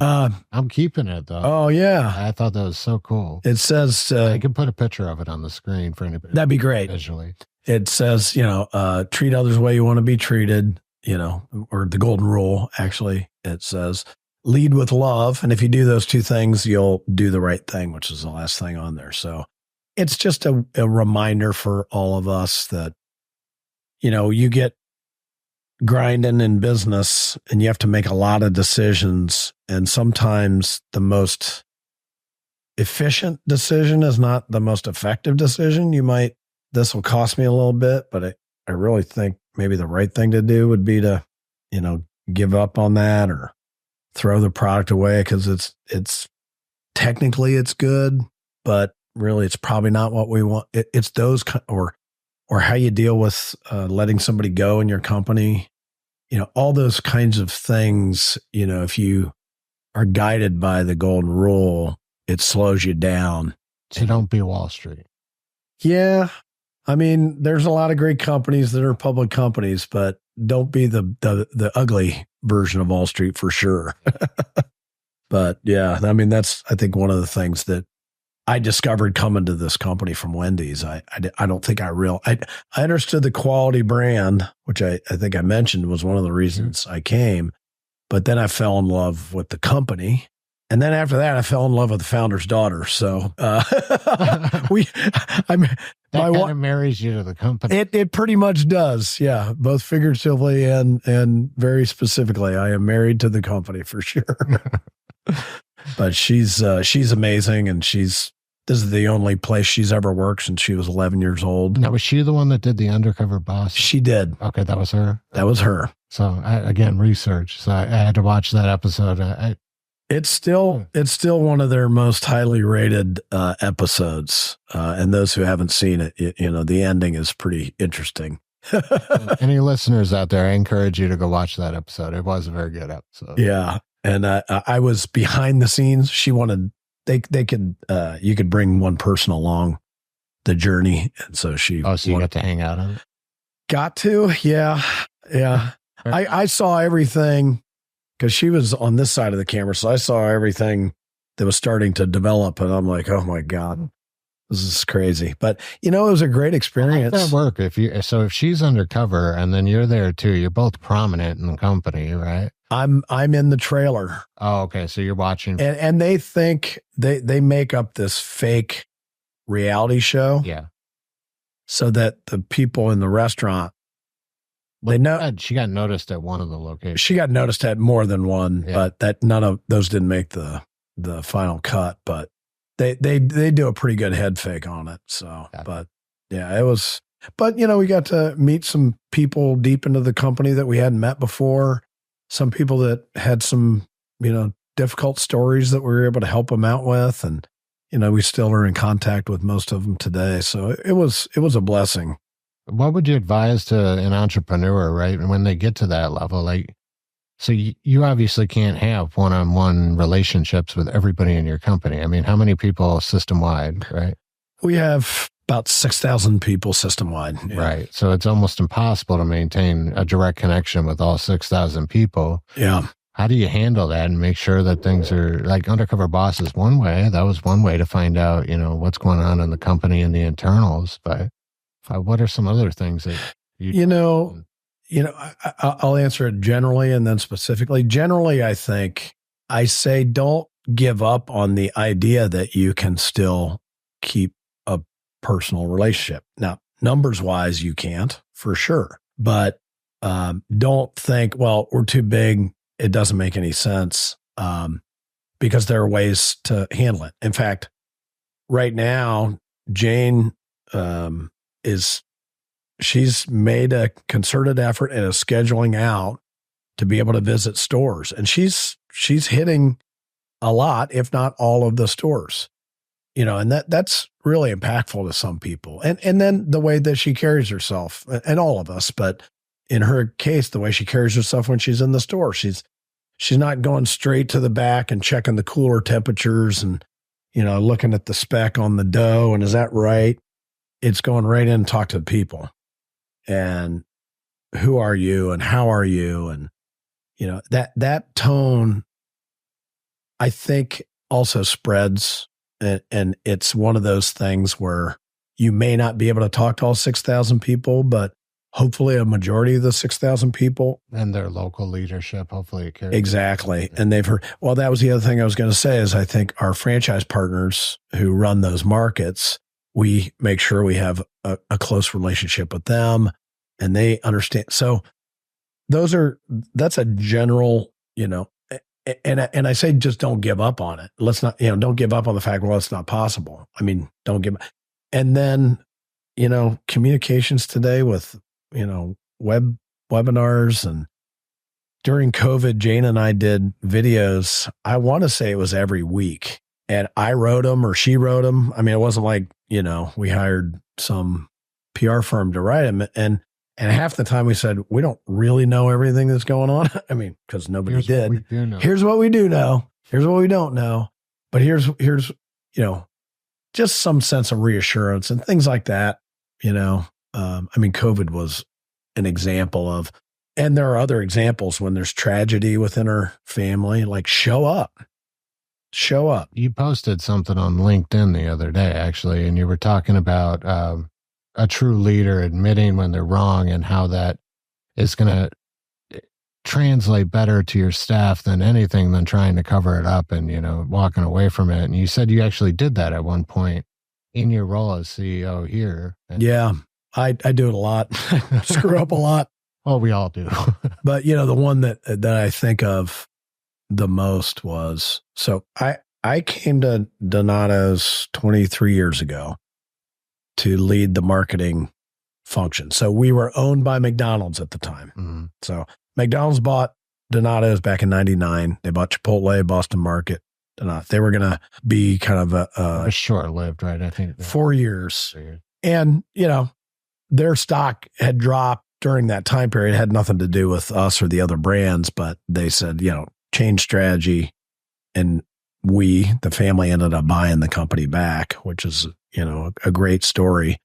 [SPEAKER 2] I'm keeping it, though.
[SPEAKER 1] Oh, yeah.
[SPEAKER 2] I thought that was so cool.
[SPEAKER 1] It says...
[SPEAKER 2] I can put a picture of it on the screen for anybody.
[SPEAKER 1] That'd be great.
[SPEAKER 2] Visually.
[SPEAKER 1] It says, treat others the way you want to be treated, or the golden rule, actually. It says... lead with love. And if you do those two things, you'll do the right thing, which is the last thing on there. So it's just a reminder for all of us that, you get grinding in business and you have to make a lot of decisions. And sometimes the most efficient decision is not the most effective decision. This will cost me a little bit, but I really think maybe the right thing to do would be to, give up on that or throw the product away because it's technically it's good, but really it's probably not what we want. It's those or how you deal with letting somebody go in your company, all those kinds of things. If you are guided by the golden rule, it slows you down.
[SPEAKER 2] So don't be Wall Street.
[SPEAKER 1] Yeah. I mean, there's a lot of great companies that are public companies, but don't be the ugly version of Wall Street for sure. But yeah, I mean, that's, I think, one of the things that I discovered coming to this company from Wendy's. I don't think I understood the quality brand, which I think I mentioned was one of the reasons I came, but then I fell in love with the company. And then after that, I fell in love with the founder's daughter. So
[SPEAKER 2] That kind of marries you to the company.
[SPEAKER 1] It pretty much does. Yeah. Both figuratively and very specifically. I am married to the company for sure. But she's amazing. And this is the only place she's ever worked since she was 11 years old.
[SPEAKER 2] Now, was she the one that did the Undercover Boss?
[SPEAKER 1] She did.
[SPEAKER 2] Okay. That was her.
[SPEAKER 1] That was her.
[SPEAKER 2] So again, research. So I had to watch that episode.
[SPEAKER 1] It's still one of their most highly rated episodes. And those who haven't seen it, the ending is pretty interesting.
[SPEAKER 2] Any listeners out there, I encourage you to go watch that episode. It was a very good episode.
[SPEAKER 1] Yeah. And I was behind the scenes. She wanted, you could bring one person along the journey. And so
[SPEAKER 2] you got to hang out on it?
[SPEAKER 1] Got to. Yeah. Yeah. I saw everything. Because she was on this side of the camera, so I saw everything that was starting to develop, and I'm like, "Oh my God, this is crazy!" But it was a great experience.
[SPEAKER 2] How does that work? If she's undercover and then you're there too, you're both prominent in the company, right?
[SPEAKER 1] I'm in the trailer.
[SPEAKER 2] Oh, okay. So you're watching,
[SPEAKER 1] and they think they make up this fake reality show,
[SPEAKER 2] yeah,
[SPEAKER 1] so that the people in the restaurant. They know
[SPEAKER 2] she got noticed at one of the locations.
[SPEAKER 1] She got noticed at more than one,
[SPEAKER 2] yeah.
[SPEAKER 1] But none of those didn't make the final cut. But they do a pretty good head fake on it. So, but yeah, it was. But we got to meet some people deep into the company that we hadn't met before. Some people that had some difficult stories that we were able to help them out with, and we still are in contact with most of them today. So it was a blessing.
[SPEAKER 2] What would you advise to an entrepreneur, right? When they get to that level, so you obviously can't have one-on-one relationships with everybody in your company. I mean, how many people system-wide, right?
[SPEAKER 1] We have about 6,000 people system-wide.
[SPEAKER 2] Yeah. Right. So it's almost impossible to maintain a direct connection with all 6,000 people.
[SPEAKER 1] Yeah.
[SPEAKER 2] How do you handle that and make sure that things are like Undercover Boss is one way? That was one way to find out, what's going on in the company and the internals, but what are some other things that
[SPEAKER 1] I'll answer it generally and then specifically. Generally, I say don't give up on the idea that you can still keep a personal relationship. Now, numbers wise, you can't for sure, but don't think, well, we're too big. It doesn't make any sense because there are ways to handle it. In fact, right now, Jane, she's made a concerted effort and is scheduling out to be able to visit stores. And she's hitting a lot, if not all of the stores, and that's really impactful to some people. And then the way that she carries herself, and all of us, but in her case, the way she carries herself when she's in the store, she's not going straight to the back and checking the cooler temperatures and, looking at the spec on the dough. And is that right? It's going right in and talk to the people and who are you and how are you? And, that tone, I think also spreads. And it's one of those things where you may not be able to talk to all 6,000 people, but hopefully a majority of the 6,000 people.
[SPEAKER 2] And their local leadership, hopefully it carries.
[SPEAKER 1] Exactly. And they've heard, well, that was the other thing I was going to say is I think our franchise partners who run those markets, we make sure we have a close relationship with them and they understand. So that's a general, and I say, just don't give up on it. Let's not, don't give up on the fact, well, it's not possible. I mean, don't give up. And then, communications today with, webinars, and during COVID, Jane and I did videos. I want to say it was every week. And I wrote them or she wrote them. I mean, it wasn't like, we hired some PR firm to write them. And half the time we said, we don't really know everything that's going on. I mean, because nobody did. Here's what we do know. Here's what we don't know. But here's, just some sense of reassurance and things like that. I mean, COVID was an example of, and there are other examples when there's tragedy within our family, like show up.
[SPEAKER 2] You posted something on LinkedIn the other day, actually, and you were talking about a true leader admitting when they're wrong and how that is going to translate better to your staff than anything than trying to cover it up and, walking away from it. And you said you actually did that at one point in your role as CEO here.
[SPEAKER 1] Yeah, I do it a lot. Screw up a lot.
[SPEAKER 2] Oh, we all do.
[SPEAKER 1] But, the one that I think of the most was, so I came to Donato's 23 years ago to lead the marketing function. So we were owned by McDonald's at the time.
[SPEAKER 2] Mm-hmm.
[SPEAKER 1] So McDonald's bought Donato's back in 99. They bought Chipotle, Boston Market, Donato. They were going to be kind of a
[SPEAKER 2] short-lived, right? I think
[SPEAKER 1] 4 years. And, their stock had dropped during that time period. It had nothing to do with us or the other brands, but they said, change strategy. And the family ended up buying the company back, which is, a great story.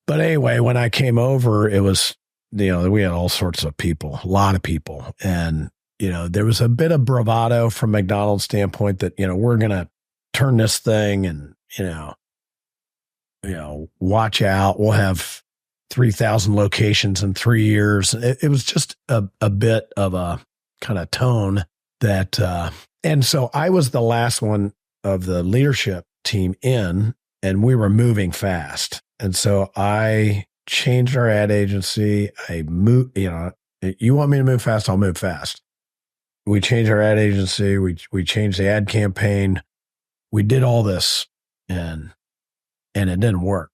[SPEAKER 1] But anyway, when I came over, it was, we had all sorts of people, a lot of people. And, there was a bit of bravado from McDonald's standpoint that, we're going to turn this thing and, watch out. We'll have 3,000 locations in 3 years. It was just a bit of a kind of tone that, and so I was the last one of the leadership team in, and we were moving fast. And so I changed our ad agency. I moved, you want me to move fast, I'll move fast. We changed our ad agency. We changed the ad campaign. We did all this and it didn't work.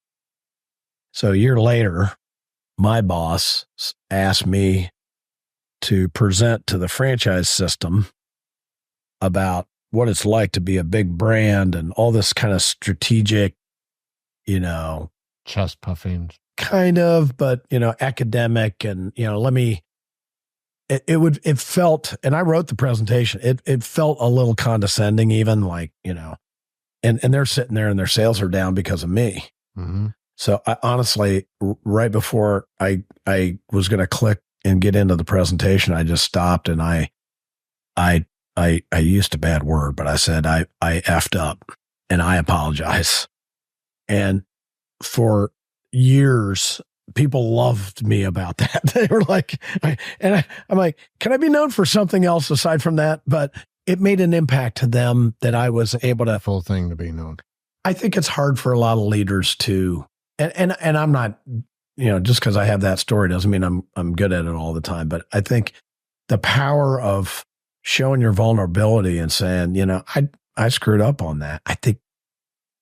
[SPEAKER 1] So a year later, my boss asked me to present to the franchise system about what it's like to be a big brand and all this kind of strategic,
[SPEAKER 2] chest puffing
[SPEAKER 1] kind of, but, academic and, it felt, and I wrote the presentation, it felt a little condescending, even like, and they're sitting there and their sales are down because of me.
[SPEAKER 2] Mm-hmm.
[SPEAKER 1] So I honestly, right before I was going to click and get into the presentation, I just stopped and I used a bad word, but I said, I effed up and I apologize. And for years, people loved me about that. They were like, I'm like, can I be known for something else aside from that? But it made an impact to them that I was able to.
[SPEAKER 2] Full thing to be known.
[SPEAKER 1] I think it's hard for a lot of leaders to, and I'm not, just because I have that story doesn't mean I'm good at it all the time. But I think the power of showing your vulnerability and saying, I screwed up on that. I think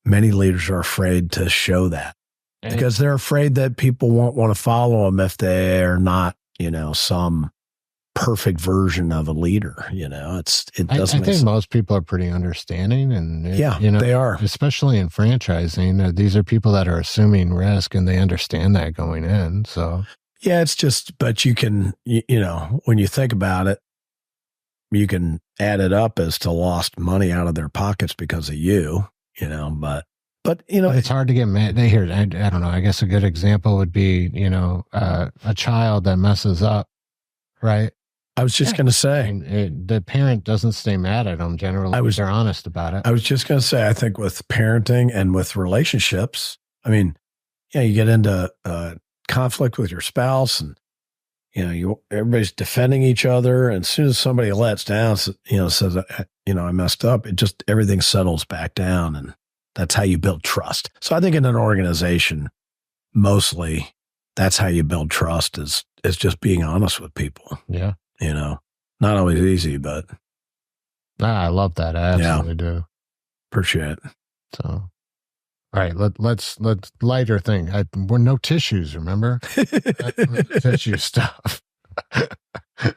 [SPEAKER 1] many leaders are afraid to show that because they're afraid that people won't want to follow them if they are not, some perfect version of a leader. It doesn't.
[SPEAKER 2] I think most people are pretty understanding, and
[SPEAKER 1] they are,
[SPEAKER 2] especially in franchising. These are people that are assuming risk, and they understand that going in. So
[SPEAKER 1] yeah, it's just, but you can, when you think about it, you can add it up as to lost money out of their pockets because of you, but
[SPEAKER 2] it's hard to get mad. I don't know. I guess a good example would be, a child that messes up, right?
[SPEAKER 1] I was just going to say,
[SPEAKER 2] the parent doesn't stay mad at them generally. They're honest about it.
[SPEAKER 1] I was just going to say, I think with parenting and with relationships, you get into conflict with your spouse and, everybody's defending each other. And as soon as somebody lets down, says, I messed up, everything settles back down. And that's how you build trust. So I think in an organization, mostly that's how you build trust is just being honest with people.
[SPEAKER 2] Yeah.
[SPEAKER 1] Not always easy, but.
[SPEAKER 2] I love that. I absolutely do.
[SPEAKER 1] Appreciate it.
[SPEAKER 2] So, all right, let's lighter thing. We're no tissues, remember? Tissue stuff. All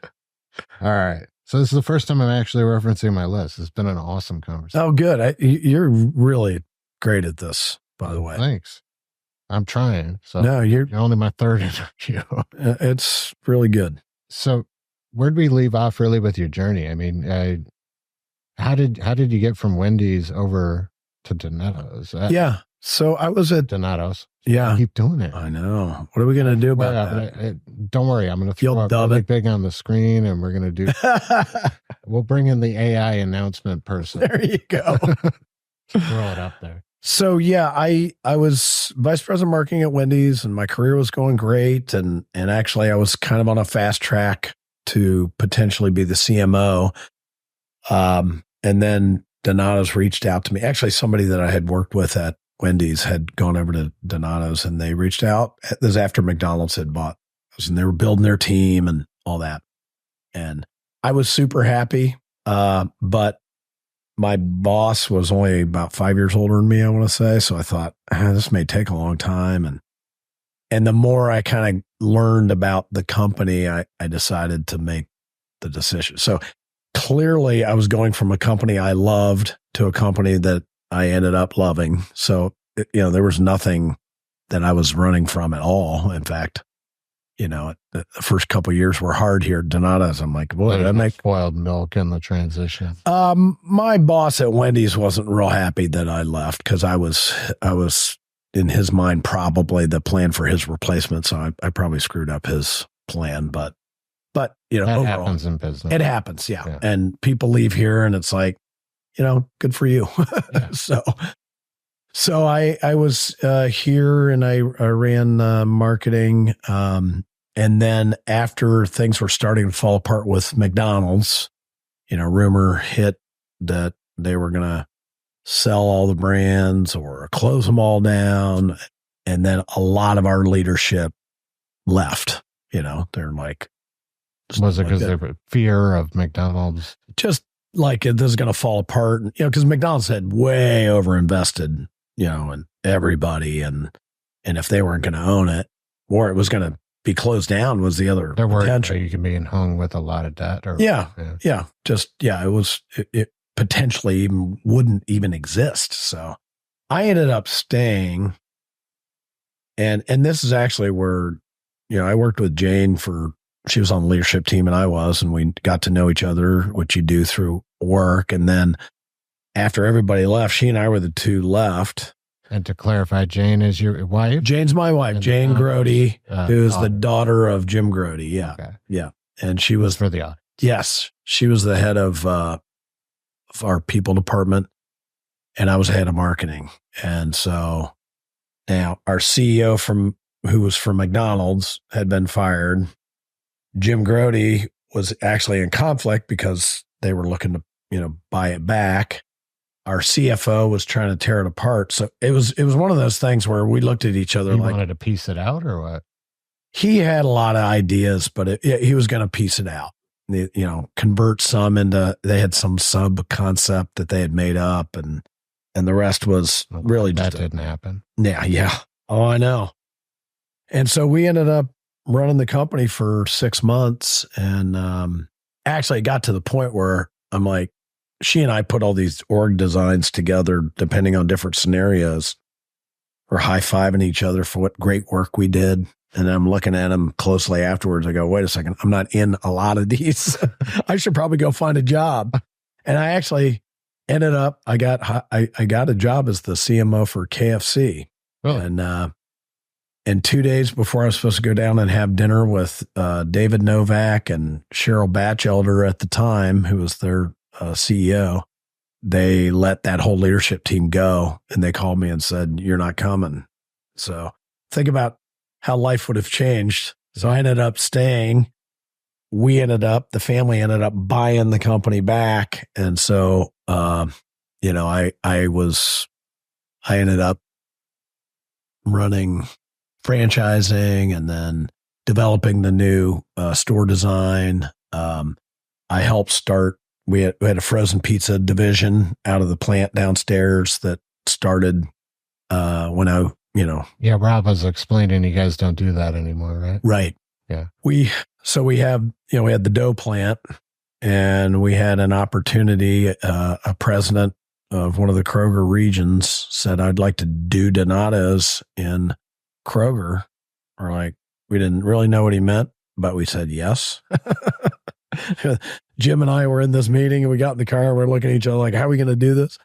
[SPEAKER 2] right. So this is the first time I'm actually referencing my list. It's been an awesome conversation.
[SPEAKER 1] Oh, good. You're really great at this, by the way.
[SPEAKER 2] Thanks. I'm trying. So
[SPEAKER 1] no, you're
[SPEAKER 2] only my third interview.
[SPEAKER 1] It's really good.
[SPEAKER 2] So where'd we leave off really with your journey? How did you get from Wendy's over to Donato's?
[SPEAKER 1] Yeah. So I was at
[SPEAKER 2] Donato's.
[SPEAKER 1] Yeah.
[SPEAKER 2] Keep doing it.
[SPEAKER 1] I know. What are we going to do about that?
[SPEAKER 2] Don't worry. I'm going to throw it really big on the screen and we're going to do, we'll bring in the AI announcement person.
[SPEAKER 1] There you go.
[SPEAKER 2] Throw it up there.
[SPEAKER 1] So yeah, I was vice president of marketing at Wendy's and my career was going great. And actually I was kind of on a fast track to potentially be the CMO. And then Donato's reached out to me. Actually, somebody that I had worked with at Wendy's had gone over to Donato's, and they reached out. This was after McDonald's had bought us, and they were building their team and all that. And I was super happy. But my boss was only about 5 years older than me, I want to say. So I thought, this may take a long time. And the more I kind of learned about the company, I decided to make the decision. So clearly I was going from a company I loved to a company that I ended up loving. So, there was nothing that I was running from at all. In fact, the first couple of years were hard here at Donato's. I'm like, boy, did I make
[SPEAKER 2] spoiled milk in the transition?
[SPEAKER 1] My boss at Wendy's wasn't real happy that I left because I was in his mind probably the plan for his replacement. So I probably screwed up his plan, but that overall,
[SPEAKER 2] happens in business.
[SPEAKER 1] It happens, yeah. And people leave here, and it's like, good for you. Yeah. So I was here, and I ran marketing. And then after things were starting to fall apart with McDonald's, rumor hit that they were going to sell all the brands or close them all down. And then a lot of our leadership left. They're like,
[SPEAKER 2] was it because they were fear of McDonald's?
[SPEAKER 1] Just like this is going to fall apart. Because McDonald's had way overinvested, in everybody. And if they weren't going to own it, or it was going to be closed down, was the other potential.
[SPEAKER 2] You can be hung with a lot of debt.
[SPEAKER 1] It potentially even wouldn't even exist. So I ended up staying. And this is actually where, I worked with Jane she was on the leadership team and I was, and we got to know each other, which you do through work. And then after everybody left, she and I were the two left.
[SPEAKER 2] And to clarify, Jane is your wife?
[SPEAKER 1] Jane's my wife, Jane Grody, who is the daughter of Jim Grody. Yeah. Okay. Yeah. And she was
[SPEAKER 2] for the audience.
[SPEAKER 1] Yes. She was the head of our people department, and I was head of marketing. And so now our CEO who was from McDonald's had been fired. Jim Grody was actually in conflict because they were looking to, buy it back. Our CFO was trying to tear it apart. So it was one of those things where we looked at each other
[SPEAKER 2] he wanted to piece it out, or what?
[SPEAKER 1] He had a lot of ideas, but he was going to piece it out, convert some into, they had some sub concept that they had made up, and the rest was really
[SPEAKER 2] that didn't happen.
[SPEAKER 1] Yeah. Oh, I know. And so we ended up running the company for 6 months. And actually it got to the point where I'm like, she and I put all these org designs together, depending on different scenarios. We're high-fiving each other for what great work we did. And I'm looking at them closely afterwards. I go, wait a second, I'm not in a lot of these. I should probably go find a job. And I actually ended up, I got a job as the CMO for KFC.
[SPEAKER 2] Really?
[SPEAKER 1] And 2 days before I was supposed to go down and have dinner with David Novak and Cheryl Batchelder at the time, who was their CEO, they let that whole leadership team go, and they called me and said, "You're not coming." So think about how life would have changed. So I ended up staying. The family ended up buying the company back. And so, I ended up running franchising and then developing the new store design. I helped start, we had a frozen pizza division out of the plant downstairs that started when I,
[SPEAKER 2] Yeah, Rob was explaining you guys don't do that anymore, right?
[SPEAKER 1] Right.
[SPEAKER 2] Yeah.
[SPEAKER 1] We had the dough plant, and we had an opportunity, a president of one of the Kroger regions said, "I'd like to do Donato's in Kroger." We didn't really know what he meant, but we said yes. Jim and I were in this meeting, and we got in the car. We're looking at each other like, how are we going to do this?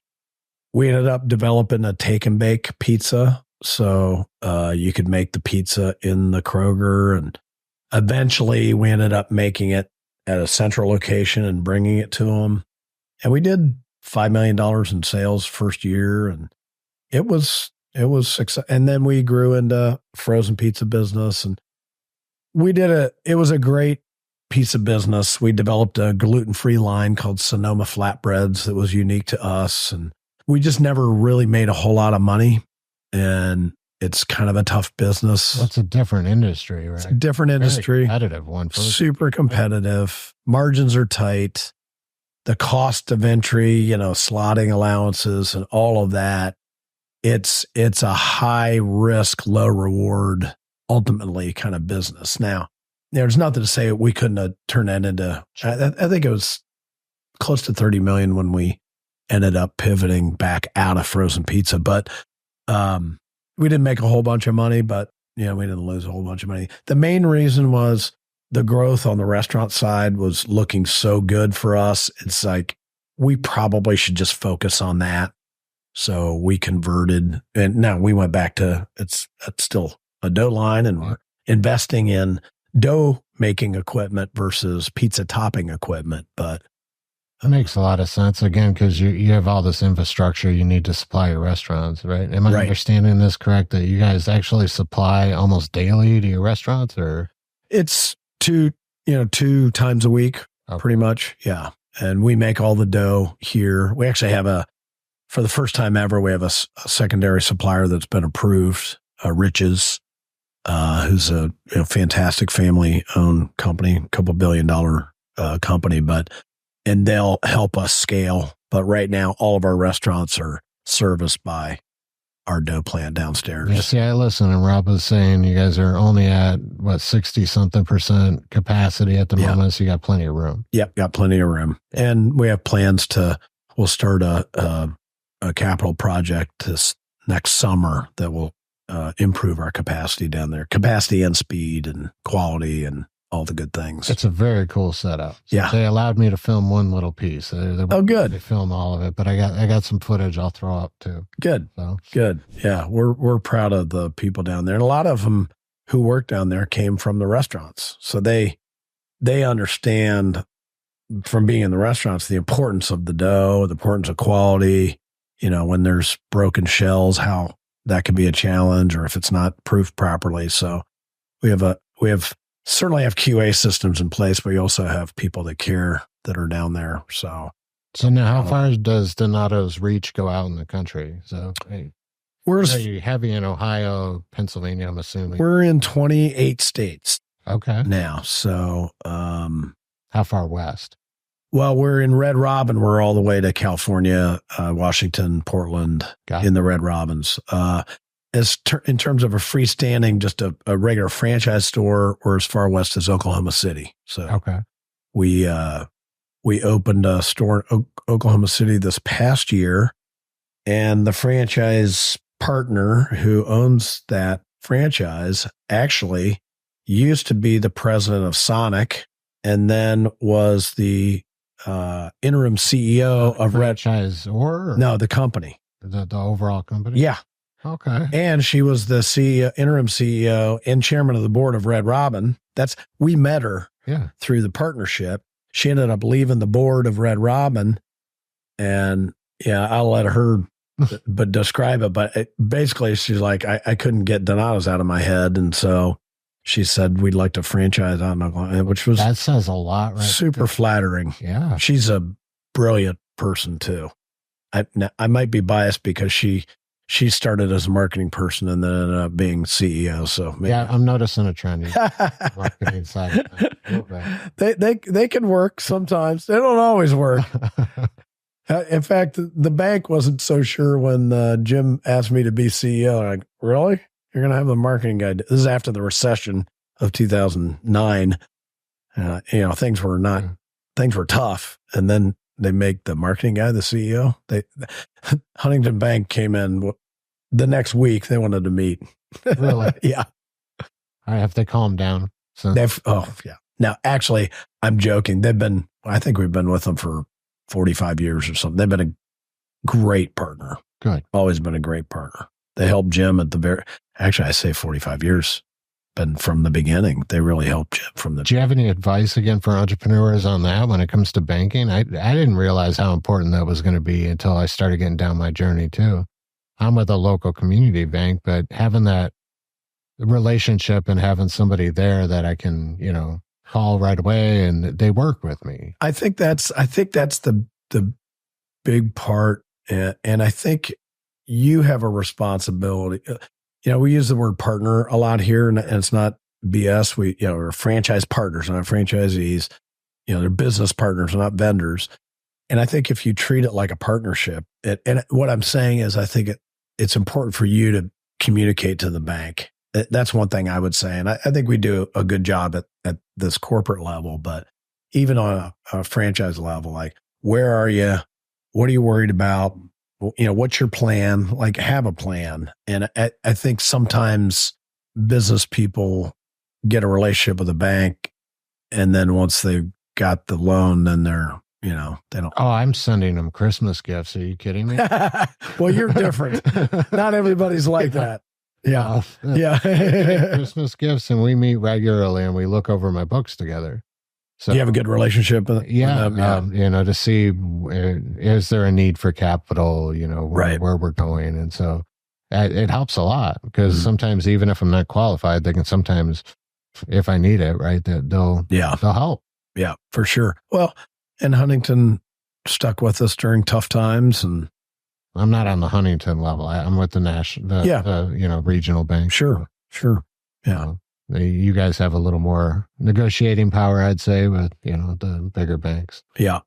[SPEAKER 1] We ended up developing a take and bake pizza. So you could make the pizza in the Kroger, and eventually we ended up making it at a central location and bringing it to them. And we did $5 million in sales first year, and it was success. And then we grew into frozen pizza business, and it was a great pizza business. We developed a gluten-free line called Sonoma Flatbreads that was unique to us. And we just never really made a whole lot of money. And it's kind of a tough business.
[SPEAKER 2] Well, it's a different industry, right?
[SPEAKER 1] It's a different industry.
[SPEAKER 2] Competitive one.
[SPEAKER 1] Super competitive. Margins are tight. The cost of entry, slotting allowances and all of that. It's a high risk, low reward, ultimately kind of business. Now, there's nothing to say we couldn't have turned that into, I think it was close to 30 million when we ended up pivoting back out of frozen pizza. But we didn't make a whole bunch of money, but we didn't lose a whole bunch of money. The main reason was the growth on the restaurant side was looking so good for us. It's like, we probably should just focus on that. So we converted, and now we went back to, it's still a dough line, and we're investing in dough making equipment versus pizza topping equipment. But
[SPEAKER 2] that makes a lot of sense, again, because you have all this infrastructure you need to supply your restaurants, right? Am I understanding this correct, that you guys actually supply almost daily to your restaurants, or?
[SPEAKER 1] It's two times a week, pretty much. Yeah. And we make all the dough here. We actually have for the first time ever, we have a secondary supplier that's been approved, Riches, who's a fantastic family-owned company, a couple $1 billion company, and they'll help us scale. But right now, all of our restaurants are serviced by our dough plant downstairs.
[SPEAKER 2] Yeah, see, I listen, and Rob was saying you guys are only at 60-something% capacity at the moment, so you got plenty of room.
[SPEAKER 1] Yep, got plenty of room, and we have plans we'll start a capital project this next summer that will improve our capacity down there, capacity and speed and quality and all the good things.
[SPEAKER 2] It's a very cool setup. So
[SPEAKER 1] yeah,
[SPEAKER 2] they allowed me to film one little piece.
[SPEAKER 1] Good.
[SPEAKER 2] They film all of it, but I got some footage I'll throw up too.
[SPEAKER 1] Good. So. Good. Yeah, we're proud of the people down there, and a lot of them who work down there came from the restaurants, so they understand from being in the restaurants the importance of the dough, the importance of quality. When there's broken shells, how that can be a challenge, or if it's not proofed properly. So we certainly have QA systems in place, but we also have people that care that are down there. So
[SPEAKER 2] now how far does Donato's reach go out in the country? So are you heavy in Ohio, Pennsylvania, I'm assuming?
[SPEAKER 1] We're in 28 states.
[SPEAKER 2] Okay.
[SPEAKER 1] Now. So
[SPEAKER 2] how far west?
[SPEAKER 1] Well, we're in Red Robin. We're all the way to California, Washington, Portland, in the Red Robins. In terms of a freestanding, just a regular franchise store, we're as far west as Oklahoma City. So we opened a store in Oklahoma City this past year, and the franchise partner who owns that franchise actually used to be the president of Sonic, and then was the interim CEO of
[SPEAKER 2] Franchisor?
[SPEAKER 1] No, the company.
[SPEAKER 2] The overall company?
[SPEAKER 1] Yeah.
[SPEAKER 2] Okay.
[SPEAKER 1] And she was the interim CEO and chairman of the board of Red Robin. We met her through the partnership. She ended up leaving the board of Red Robin, and I'll let her but describe it. But basically, she's like, I couldn't get Donato's out of my head, and so she said we'd like to franchise on Oklahoma, which was
[SPEAKER 2] that says a lot, right?
[SPEAKER 1] Super flattering.
[SPEAKER 2] Yeah,
[SPEAKER 1] she's a brilliant person too. I might be biased because she started as a marketing person and then ended up being CEO. So maybe.
[SPEAKER 2] Yeah, I'm noticing a trend in marketing side.
[SPEAKER 1] They can work sometimes. They don't always work. In fact, the bank wasn't so sure when Jim asked me to be CEO. Like, really? You're going to have the marketing guy? This is after the recession of 2009. Things were tough, and then they make the marketing guy the CEO. Huntington Bank came in the next week. They wanted to meet.
[SPEAKER 2] Really?
[SPEAKER 1] Yeah.
[SPEAKER 2] All right. Have they calmed down?
[SPEAKER 1] Yeah. Now, actually, I'm joking. I think we've been with them for 45 years or something. They've been a great partner.
[SPEAKER 2] Good.
[SPEAKER 1] Always been a great partner. They helped Jim actually, I say 45 years. Been from the beginning. They really helped Jim from the.
[SPEAKER 2] Do you have any advice again for entrepreneurs on that when it comes to banking? I didn't realize how important that was going to be until I started getting down my journey too. I'm with a local community bank, but having that relationship and having somebody there that I can, call right away and they work with me.
[SPEAKER 1] I think that's the big part. And I think you have a responsibility. We use the word partner a lot here, and it's not BS. We're franchise partners, not franchisees. They're business partners, not vendors. And I think if you treat it like a partnership, and what I'm saying is I think it's important for you to communicate to the bank. That's one thing I would say. And I think we do a good job at this corporate level, but even on a franchise level, like, where are you? What are you worried about? What's your plan? Like, have a plan. And I think sometimes business people get a relationship with a bank, and then once they've got the loan, then they don't.
[SPEAKER 2] Oh, I'm sending them Christmas gifts. Are you kidding me?
[SPEAKER 1] Well, you're different. Not everybody's like that. Yeah. Yeah.
[SPEAKER 2] Christmas gifts, and we meet regularly and we look over my books together. So
[SPEAKER 1] you have a good relationship with them?
[SPEAKER 2] Yeah. To see, is there a need for capital, where we're going. And so it helps a lot, because sometimes, even if I'm not qualified, they can sometimes, if I need it, right, they'll help.
[SPEAKER 1] Yeah, for sure. Well, and Huntington stuck with us during tough times, and
[SPEAKER 2] I'm not on the Huntington level. I'm with the national, regional bank.
[SPEAKER 1] Sure. Yeah.
[SPEAKER 2] You guys have a little more negotiating power, I'd say, with, the bigger banks.
[SPEAKER 1] Yeah.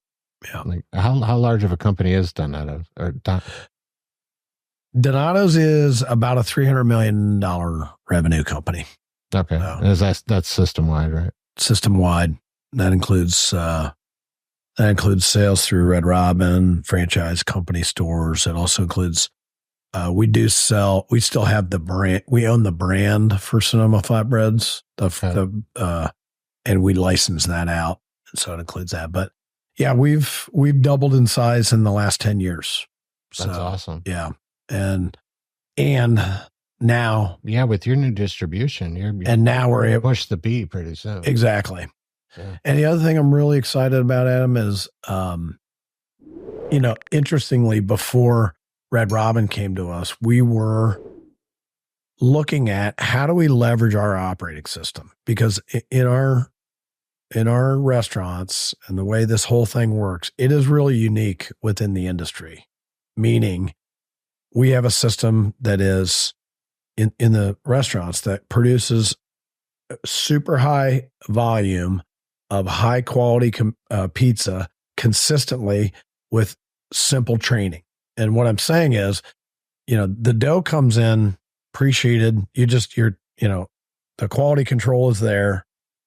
[SPEAKER 2] Like, how large of a company is Donato's?
[SPEAKER 1] Donato's is about a $300 million revenue company.
[SPEAKER 2] Okay. That's system-wide, right?
[SPEAKER 1] System-wide. That includes sales through Red Robin, franchise company stores. It also includes, we still have the brand. We own the brand for Sonoma Flatbreads, and we license that out. So it includes that. But yeah, we've doubled in size in the last 10 years.
[SPEAKER 2] That's awesome.
[SPEAKER 1] Yeah. And now.
[SPEAKER 2] Yeah, with your new distribution,
[SPEAKER 1] now we're able to
[SPEAKER 2] push the B pretty soon.
[SPEAKER 1] Exactly.
[SPEAKER 2] Yeah.
[SPEAKER 1] And the other thing I'm really excited about, Adam, is, interestingly, before Red Robin came to us, we were looking at how do we leverage our operating system, because in our restaurants and the way this whole thing works, it is really unique within the industry, meaning we have a system that is in the restaurants that produces super high volume of high quality pizza consistently with simple training. And what I'm saying is, the dough comes in pre-sheeted. The quality control is there.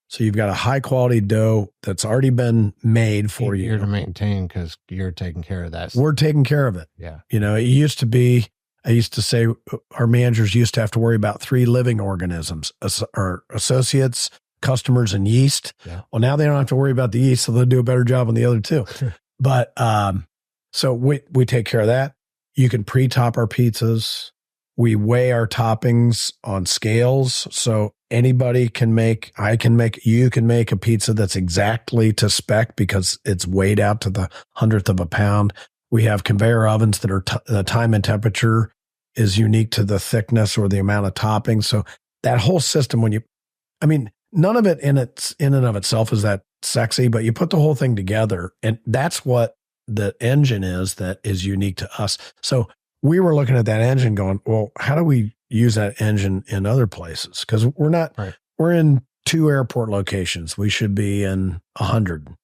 [SPEAKER 1] So you've got a high quality dough that's already been made for you.
[SPEAKER 2] You're to maintain, because you're taking care of that.
[SPEAKER 1] We're taking care of it.
[SPEAKER 2] Yeah.
[SPEAKER 1] It used to be, I used to say our managers used to have to worry about 3 living organisms, our associates, customers, and yeast.
[SPEAKER 2] Yeah.
[SPEAKER 1] Well, now they don't have to worry about the yeast, so they'll do a better job on the other 2. But so we take care of that. You can pre-top our pizzas. We weigh our toppings on scales, so anybody can make. You can make a pizza that's exactly to spec because it's weighed out to the 100th of a pound. We have conveyor ovens that are the time and temperature is unique to the thickness or the amount of toppings. So that whole system, none of it in and of itself is that sexy, but you put the whole thing together, and that's what the engine is that is unique to us. So we were looking at that engine going, well, how do we use that engine in other places? Because we're in 2 airport locations. We should be in 100.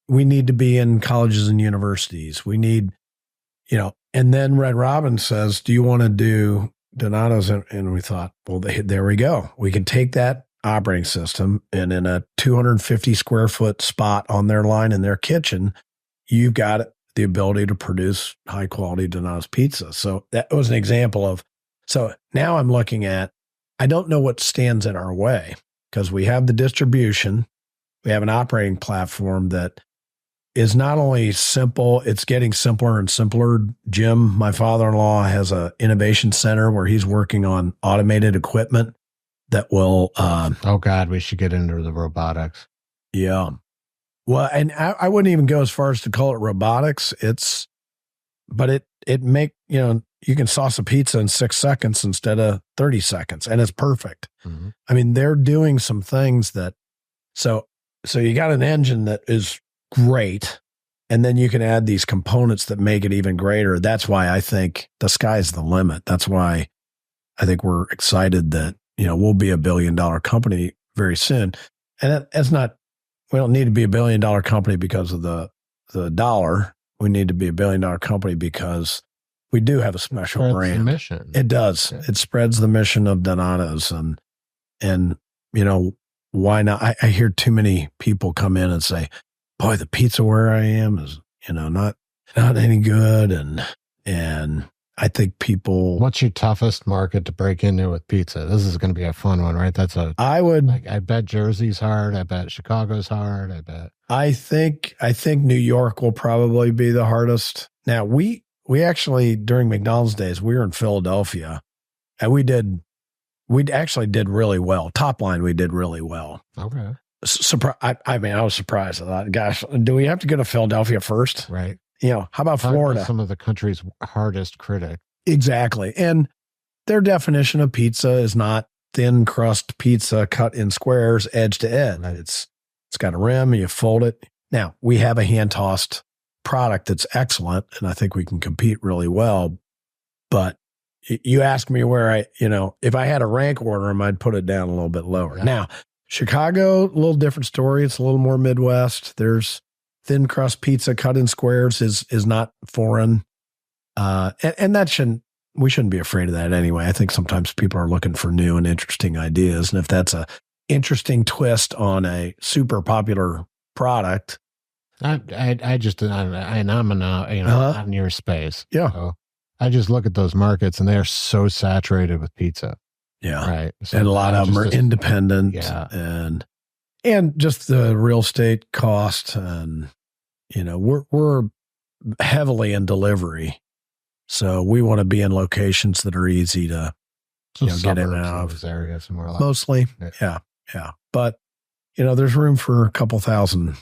[SPEAKER 1] We need to be in colleges and universities. We need, and then Red Robin says, do you want to do Donato's? And we thought, well, there we go. We can take that operating system, and in a 250 square foot spot on their line in their kitchen, you've got the ability to produce high quality Donato's pizza. So that was an example of, so now I'm looking at, I don't know what stands in our way, because we have the distribution, we have an operating platform that is not only simple, it's getting simpler and simpler. Jim, my father-in-law, has an innovation center where he's working on automated equipment that will...
[SPEAKER 2] oh God, we should get into the robotics.
[SPEAKER 1] Yeah. Well, and I wouldn't even go as far as to call it robotics. But it make, you can sauce a pizza in 6 seconds instead of 30 seconds, and it's perfect.
[SPEAKER 2] Mm-hmm.
[SPEAKER 1] They're doing some things that So you got an engine that is great, and then you can add these components that make it even greater. That's why I think the sky's the limit. That's why I think we're excited that, we'll be $1 billion company very soon. And that's not, we don't need to be $1 billion company because of the dollar. We need to be $1 billion company because we do have a special brand.
[SPEAKER 2] The mission.
[SPEAKER 1] It does. Yeah. It spreads the mission of Donato's, and why not? I hear too many people come in and say, boy, the pizza where I am is, not any good. And I think people.
[SPEAKER 2] What's your toughest market to break into with pizza? This is going to be a fun one, right? I bet Jersey's hard. I bet Chicago's hard.
[SPEAKER 1] I think New York will probably be the hardest. Now we actually, during McDonald's days, we were in Philadelphia, and we actually did really well. Top line, we did really well.
[SPEAKER 2] Okay.
[SPEAKER 1] I was surprised. I thought, gosh, do we have to go to Philadelphia first?
[SPEAKER 2] Right.
[SPEAKER 1] How about Florida?
[SPEAKER 2] Some of the country's hardest critic.
[SPEAKER 1] Exactly. And their definition of pizza is not thin crust pizza cut in squares, edge to edge. Right. It's got a rim, and you fold it. Now, we have a hand-tossed product that's excellent, and I think we can compete really well. But you ask me where if I had a rank order them, I'd put it down a little bit lower. Yeah. Now, Chicago, a little different story. It's a little more Midwest. There's thin crust pizza cut in squares is not foreign. And we shouldn't be afraid of that anyway. I think sometimes people are looking for new and interesting ideas. And if that's a interesting twist on a super popular product.
[SPEAKER 2] I'm in your space.
[SPEAKER 1] Yeah.
[SPEAKER 2] So I just look at those markets, and they are so saturated with pizza.
[SPEAKER 1] Yeah.
[SPEAKER 2] Right. So
[SPEAKER 1] and a lot of them are independent.
[SPEAKER 2] Yeah.
[SPEAKER 1] And just the real estate cost, and we're heavily in delivery, so we want to be in locations that are easy to get in and out of
[SPEAKER 2] areas more like.
[SPEAKER 1] Mostly. Yeah. But there's room for a couple thousand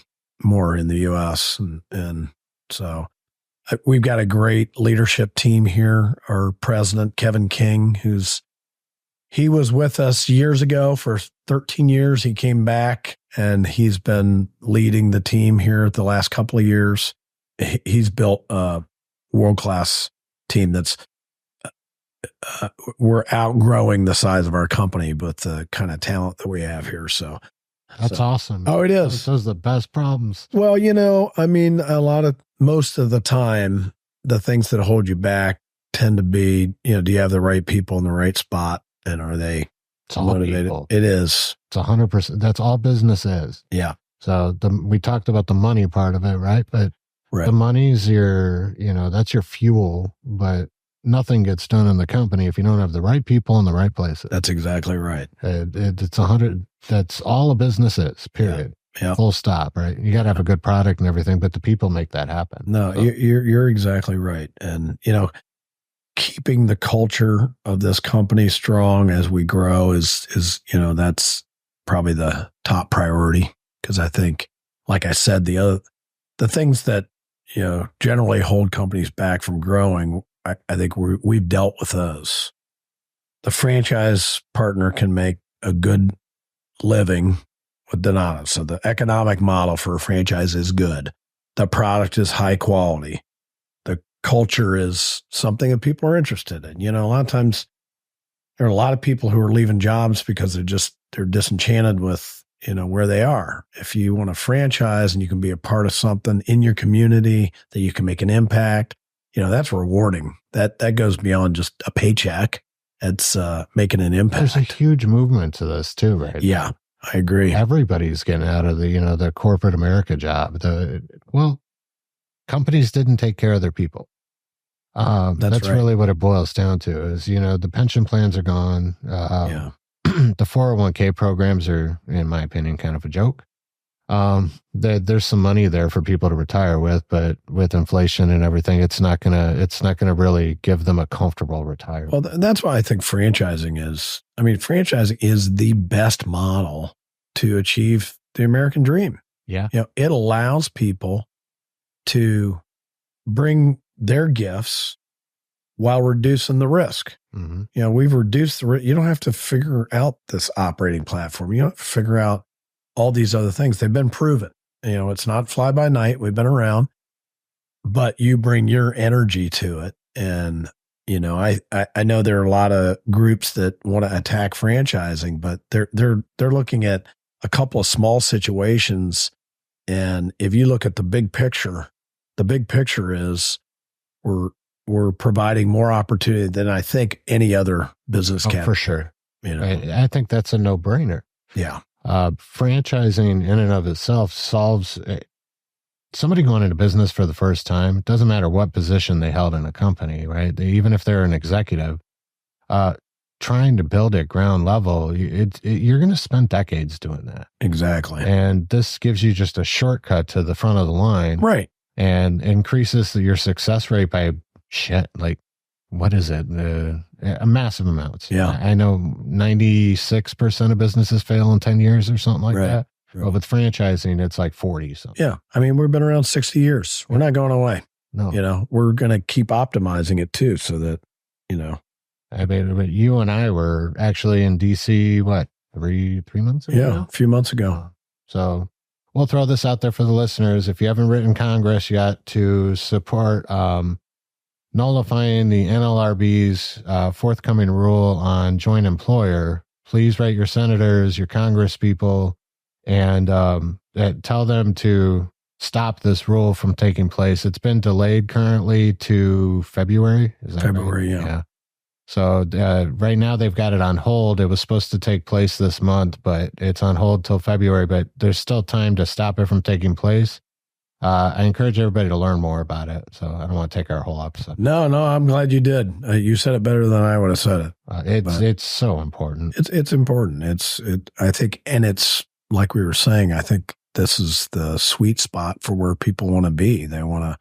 [SPEAKER 1] more in the US, and so we've got a great leadership team here. Our president, Kevin King, he was with us years ago for 13 years. He came back, and he's been leading the team here the last couple of years. He's built a world-class team that's we're outgrowing the size of our company with the kind of talent that we have here. So
[SPEAKER 2] that's awesome.
[SPEAKER 1] Oh, it is.
[SPEAKER 2] Those are the best problems.
[SPEAKER 1] Well, most of the time, the things that hold you back tend to be, do you have the right people in the right spot? And are they motivated?
[SPEAKER 2] People.
[SPEAKER 1] It is.
[SPEAKER 2] It's 100%. That's all business is.
[SPEAKER 1] Yeah.
[SPEAKER 2] So we talked about the money part of it, right? But the money's that's your fuel, but nothing gets done in the company if you don't have the right people in the right places.
[SPEAKER 1] That's exactly right.
[SPEAKER 2] It's 100. That's all a business is, period.
[SPEAKER 1] Yeah.
[SPEAKER 2] Full stop, right? You got to have a good product and everything, but the people make that happen.
[SPEAKER 1] No, so. You're exactly right. And, keeping the culture of this company strong as we grow is that's probably the top priority. Because I think, like I said, the things that generally hold companies back from growing, I think we've dealt with those. The franchise partner can make a good living with Donato. So the economic model for a franchise is good. The product is high quality. Culture is something that people are interested in. A lot of times there are a lot of people who are leaving jobs because they're disenchanted with, where they are. If you want to franchise and you can be a part of something in your community that you can make an impact, that's rewarding. That goes beyond just a paycheck. It's making an impact.
[SPEAKER 2] There's a huge movement to this too, right?
[SPEAKER 1] Yeah, I agree.
[SPEAKER 2] Everybody's getting out of the corporate America job. Companies didn't take care of their people. That's right. Really what it boils down to is, the pension plans are gone. The 401k programs are, in my opinion, kind of a joke. There's some money there for people to retire with, but with inflation and everything, it's not gonna really give them a comfortable retirement.
[SPEAKER 1] Well, that's why I think franchising is the best model to achieve the American dream.
[SPEAKER 2] Yeah.
[SPEAKER 1] It allows people to bring their gifts while reducing the risk.
[SPEAKER 2] Mm-hmm.
[SPEAKER 1] We've reduced the risk. You don't have to figure out this operating platform. You don't have to figure out all these other things. They've been proven. It's not fly by night. We've been around, but you bring your energy to it. And, I know there are a lot of groups that want to attack franchising, but they're looking at a couple of small situations. And if you look at the big picture is we're providing more opportunity than I think any other business can.
[SPEAKER 2] For sure. I think that's a no-brainer.
[SPEAKER 1] Yeah.
[SPEAKER 2] Franchising in and of itself solves somebody going into business for the first time. It doesn't matter what position they held in a company, right? Even if they're an executive, trying to build at ground level, you're going to spend decades doing that.
[SPEAKER 1] Exactly.
[SPEAKER 2] And this gives you just a shortcut to the front of the line.
[SPEAKER 1] Right.
[SPEAKER 2] And increases your success rate by what is it? A massive amounts.
[SPEAKER 1] Yeah.
[SPEAKER 2] I know 96% of businesses fail in 10 years or something like that. Right. But with franchising, it's like 40 something.
[SPEAKER 1] Yeah. I mean, we've been around 60 years. We're not going away.
[SPEAKER 2] No.
[SPEAKER 1] We're going to keep optimizing it too, so that,
[SPEAKER 2] I mean, but you and I were actually in DC, 3 months ago?
[SPEAKER 1] Yeah, a few months ago.
[SPEAKER 2] So we'll throw this out there for the listeners. If you haven't written Congress yet to support nullifying the NLRB's forthcoming rule on joint employer, please write your senators, your Congress people, and tell them to stop this rule from taking place. It's been delayed currently to February. Is that
[SPEAKER 1] February,
[SPEAKER 2] right? Yeah. So right now they've got it on hold. It was supposed to take place this month, but it's on hold till February, but there's still time to stop it from taking place. I encourage everybody to learn more about it. So I don't want to take our whole episode.
[SPEAKER 1] No, I'm glad you did. You said it better than I would have said it.
[SPEAKER 2] It's so important.
[SPEAKER 1] It's important. I think, and it's like we were saying, I think this is the sweet spot for where people want to be. They want to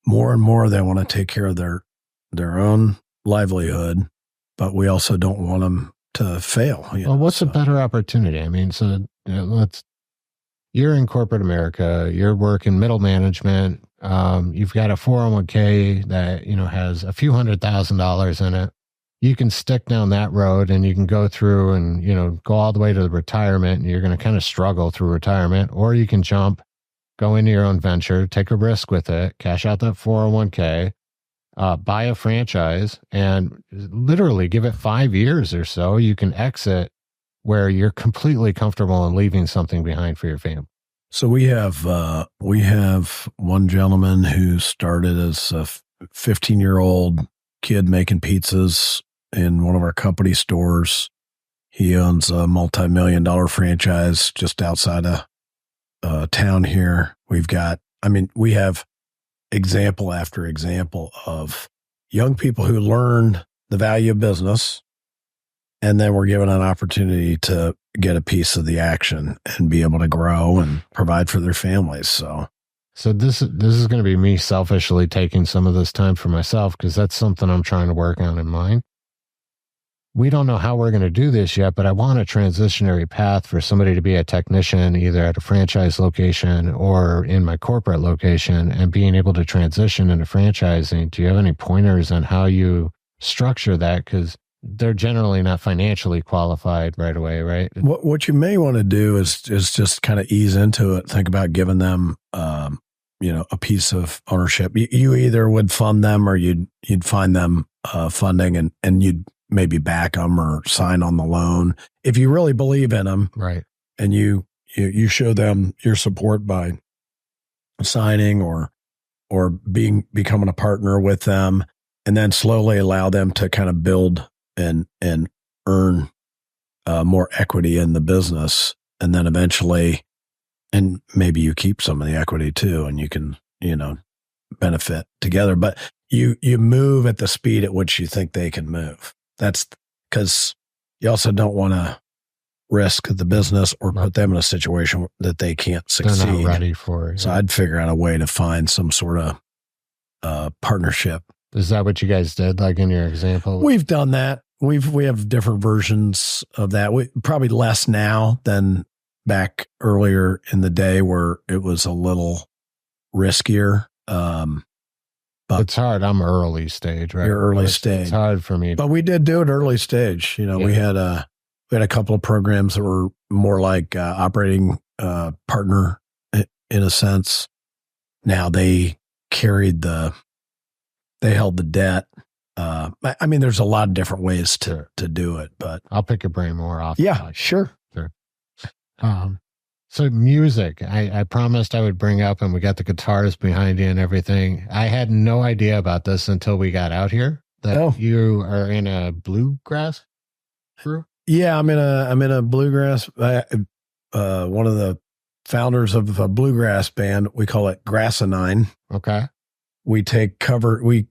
[SPEAKER 1] more and more. They want to take care of their own livelihood, but we also don't want them to fail.
[SPEAKER 2] What's a better opportunity? I mean, so you're in corporate America, you're working middle management. You've got a 401k that, has a few $100,000 in it. You can stick down that road and you can go through and, go all the way to the retirement, and you're going to kind of struggle through retirement, or you can go into your own venture, take a risk with it, cash out that 401k, buy a franchise, and literally give it 5 years or so. You can exit where you're completely comfortable in leaving something behind for your family.
[SPEAKER 1] So we have one gentleman who started as a 15-year-old kid making pizzas in one of our company stores. He owns a multi-million-dollar franchise just outside of town here. We have example after example of young people who learned the value of business, and then we're given an opportunity to get a piece of the action and be able to grow and provide for their families. So
[SPEAKER 2] this is going to be me selfishly taking some of this time for myself, because that's something I'm trying to work on in mine. We don't know how we're going to do this yet, but I want a transitionary path for somebody to be a technician, either at a franchise location or in my corporate location, and being able to transition into franchising. Do you have any pointers on how you structure that? Because they're generally not financially qualified right away, right?
[SPEAKER 1] What you may want to do is just kind of ease into it. Think about giving them, a piece of ownership. You either would fund them, or you'd find them funding, and you'd maybe back them or sign on the loan if you really believe in them,
[SPEAKER 2] right?
[SPEAKER 1] And you show them your support by signing or becoming a partner with them, and then slowly allow them to kind of build and earn more equity in the business. And then eventually, and maybe you keep some of the equity too, and you can, benefit together, but you move at the speed at which you think they can move. That's because you also don't want to risk the business or put them in a situation that they can't succeed.
[SPEAKER 2] They're not ready for it.
[SPEAKER 1] So I'd figure out a way to find some sort of partnership.
[SPEAKER 2] Is that what you guys did, like in your example?
[SPEAKER 1] We've done that. We have different versions of that. We probably less now than back earlier in the day, where it was a little riskier. But
[SPEAKER 2] it's hard. I'm early stage, right?
[SPEAKER 1] You're early stage.
[SPEAKER 2] It's hard for me.
[SPEAKER 1] But we did do it early stage. We had a couple of programs that were more like operating partner in a sense. Now they held the debt. I mean, there's a lot of different ways to do it, but
[SPEAKER 2] I'll pick your brain more often.
[SPEAKER 1] Yeah, sure.
[SPEAKER 2] So music, I promised I would bring up, and we got the guitars behind you and everything. I had no idea about this until we got out here, that you are in a bluegrass crew.
[SPEAKER 1] Yeah, I'm in a bluegrass. One of the founders of a bluegrass band. We call it Grassinine.
[SPEAKER 2] Okay.
[SPEAKER 1] We take cover. We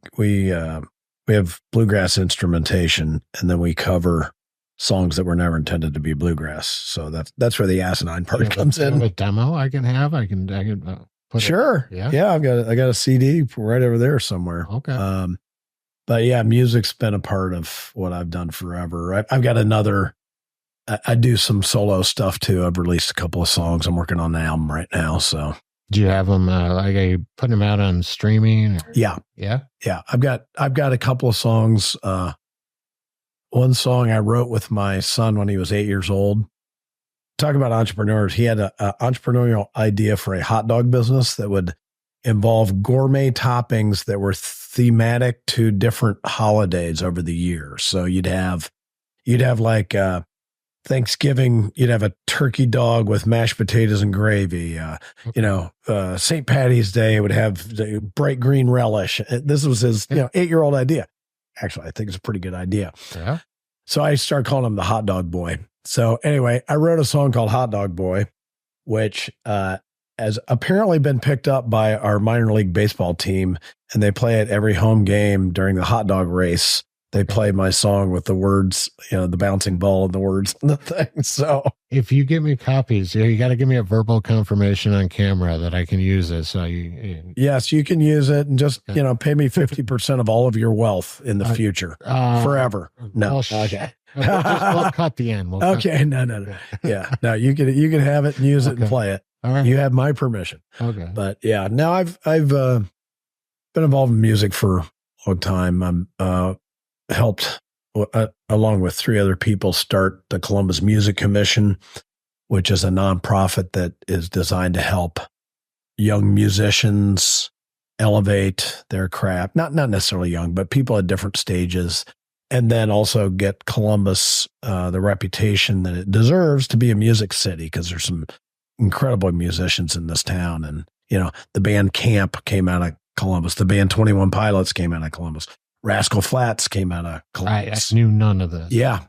[SPEAKER 1] have bluegrass instrumentation, and then we cover songs that were never intended to be bluegrass. So that's where the asinine part comes in.
[SPEAKER 2] A demo I can have. I can put
[SPEAKER 1] sure.
[SPEAKER 2] Yeah.
[SPEAKER 1] I got a CD right over there somewhere.
[SPEAKER 2] Okay.
[SPEAKER 1] But yeah, music's been a part of what I've done forever. I've got another. I do some solo stuff too. I've released a couple of songs. I'm working on an album right now. So
[SPEAKER 2] do you have them? Are you putting them out on streaming?
[SPEAKER 1] Yeah. I've got a couple of songs. One song I wrote with my son when he was 8 years old. Talk about entrepreneurs. He had an entrepreneurial idea for a hot dog business that would involve gourmet toppings that were thematic to different holidays over the year. So you'd have like Thanksgiving, you'd have a turkey dog with mashed potatoes and gravy. St. Patty's Day would have the bright green relish. This was his 8-year-old idea. Actually, I think it's a pretty good idea.
[SPEAKER 2] Yeah.
[SPEAKER 1] So I started calling him the Hot Dog Boy. So anyway, I wrote a song called Hot Dog Boy, which has apparently been picked up by our minor league baseball team, and they play it every home game during the hot dog race. They play my song with the words, the bouncing ball and the words and the thing. So
[SPEAKER 2] if you give me copies, you got to give me a verbal confirmation on camera that I can use it. So
[SPEAKER 1] yes, you can use it, and just pay me 50% of all of your wealth in the future, forever. No,
[SPEAKER 2] okay. We'll cut the end.
[SPEAKER 1] Okay, no. Yeah, no, you can have it and use it and play it.
[SPEAKER 2] All right.
[SPEAKER 1] You have my permission.
[SPEAKER 2] Okay,
[SPEAKER 1] but yeah, now I've been involved in music for a long time. I'm helped along with 3 other people start the Columbus Music Commission, which is a nonprofit that is designed to help young musicians elevate their craft. Not necessarily young, but people at different stages, and then also get Columbus the reputation that it deserves to be a music city, because there's some incredible musicians in this town. And the band Camp came out of Columbus. The band 21 Pilots came out of Columbus. Rascal Flatts came out of Columbus.
[SPEAKER 2] I knew none of this.
[SPEAKER 1] Yeah.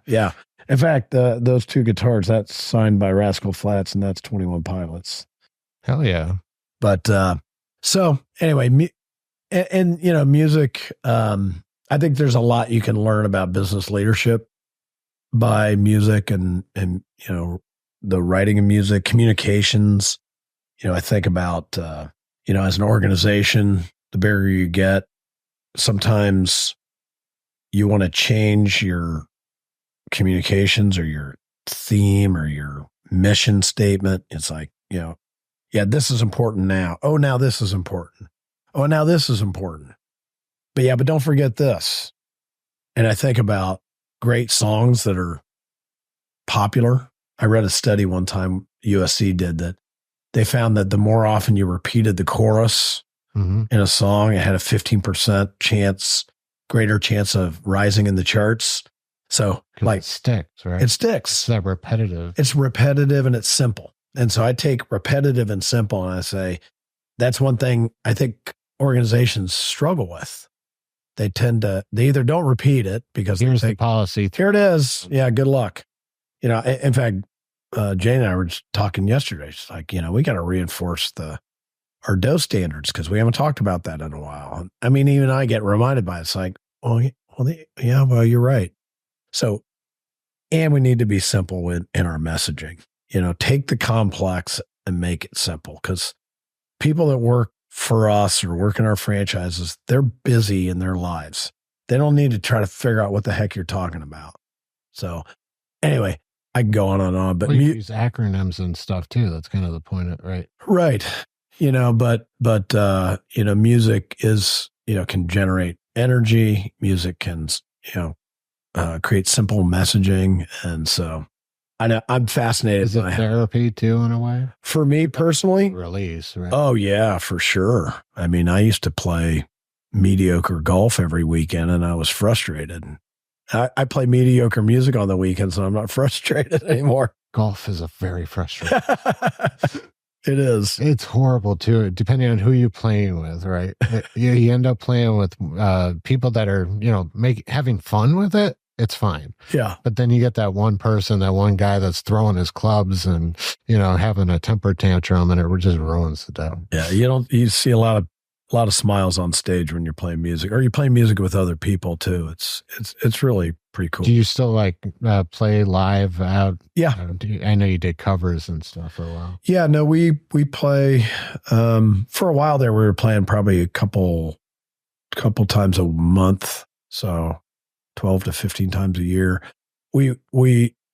[SPEAKER 1] In fact, those 2 guitars, that's signed by Rascal Flatts, and that's 21 Pilots.
[SPEAKER 2] Hell yeah.
[SPEAKER 1] But so anyway, music, I think there's a lot you can learn about business leadership by music and the writing of music, communications. I think about, as an organization, the bigger you get, sometimes you want to change your communications or your theme or your mission statement. It's like, this is important now. Oh, now this is important. Oh, now this is important. But don't forget this. And I think about great songs that are popular. I read a study one time USC did that they found that the more often you repeated the chorus in a song, it had a 15% greater chance of rising in the charts. So
[SPEAKER 2] it sticks, right?
[SPEAKER 1] It sticks.
[SPEAKER 2] It's that repetitive.
[SPEAKER 1] It's repetitive and it's simple. And so I take repetitive and simple and I say, that's one thing I think organizations struggle with. They either don't repeat it because
[SPEAKER 2] here's the policy.
[SPEAKER 1] Here it is. Yeah. Good luck. In fact, Jane and I were just talking yesterday. She's like, we got to reinforce our DOE standards, because we haven't talked about that in a while. I mean, even I get reminded by it. It's like, well, you're right. So, and we need to be simple in our messaging. Take the complex and make it simple, because people that work for us or work in our franchises, they're busy in their lives. They don't need to try to figure out what the heck you're talking about. So anyway, I can go on and on, but
[SPEAKER 2] you use acronyms and stuff too. That's kind of the point of right.
[SPEAKER 1] Right. But music is, can generate energy. Music can, create simple messaging. And so I know. I'm fascinated.
[SPEAKER 2] Is it therapy too, in a way?
[SPEAKER 1] For me personally?
[SPEAKER 2] Release, right?
[SPEAKER 1] Oh, yeah, for sure. I mean, I used to play mediocre golf every weekend and I was frustrated. I play mediocre music on the weekends, so I'm not frustrated anymore.
[SPEAKER 2] Golf is a very frustrating.
[SPEAKER 1] It is.
[SPEAKER 2] It's horrible too, depending on who you're playing with, right? You end up playing with people that are, having fun with it. It's fine.
[SPEAKER 1] Yeah.
[SPEAKER 2] But then you get that one person, that one guy that's throwing his clubs and, having a temper tantrum, and it just ruins the day.
[SPEAKER 1] Yeah. You see a lot of smiles on stage when you're playing music, or you play music with other people too. It's really pretty cool.
[SPEAKER 2] Do you still play live out?
[SPEAKER 1] Yeah.
[SPEAKER 2] I know you did covers and stuff for a while.
[SPEAKER 1] Yeah, no, we play, for a while there, we were playing probably a couple times a month. So 12 to 15 times a year.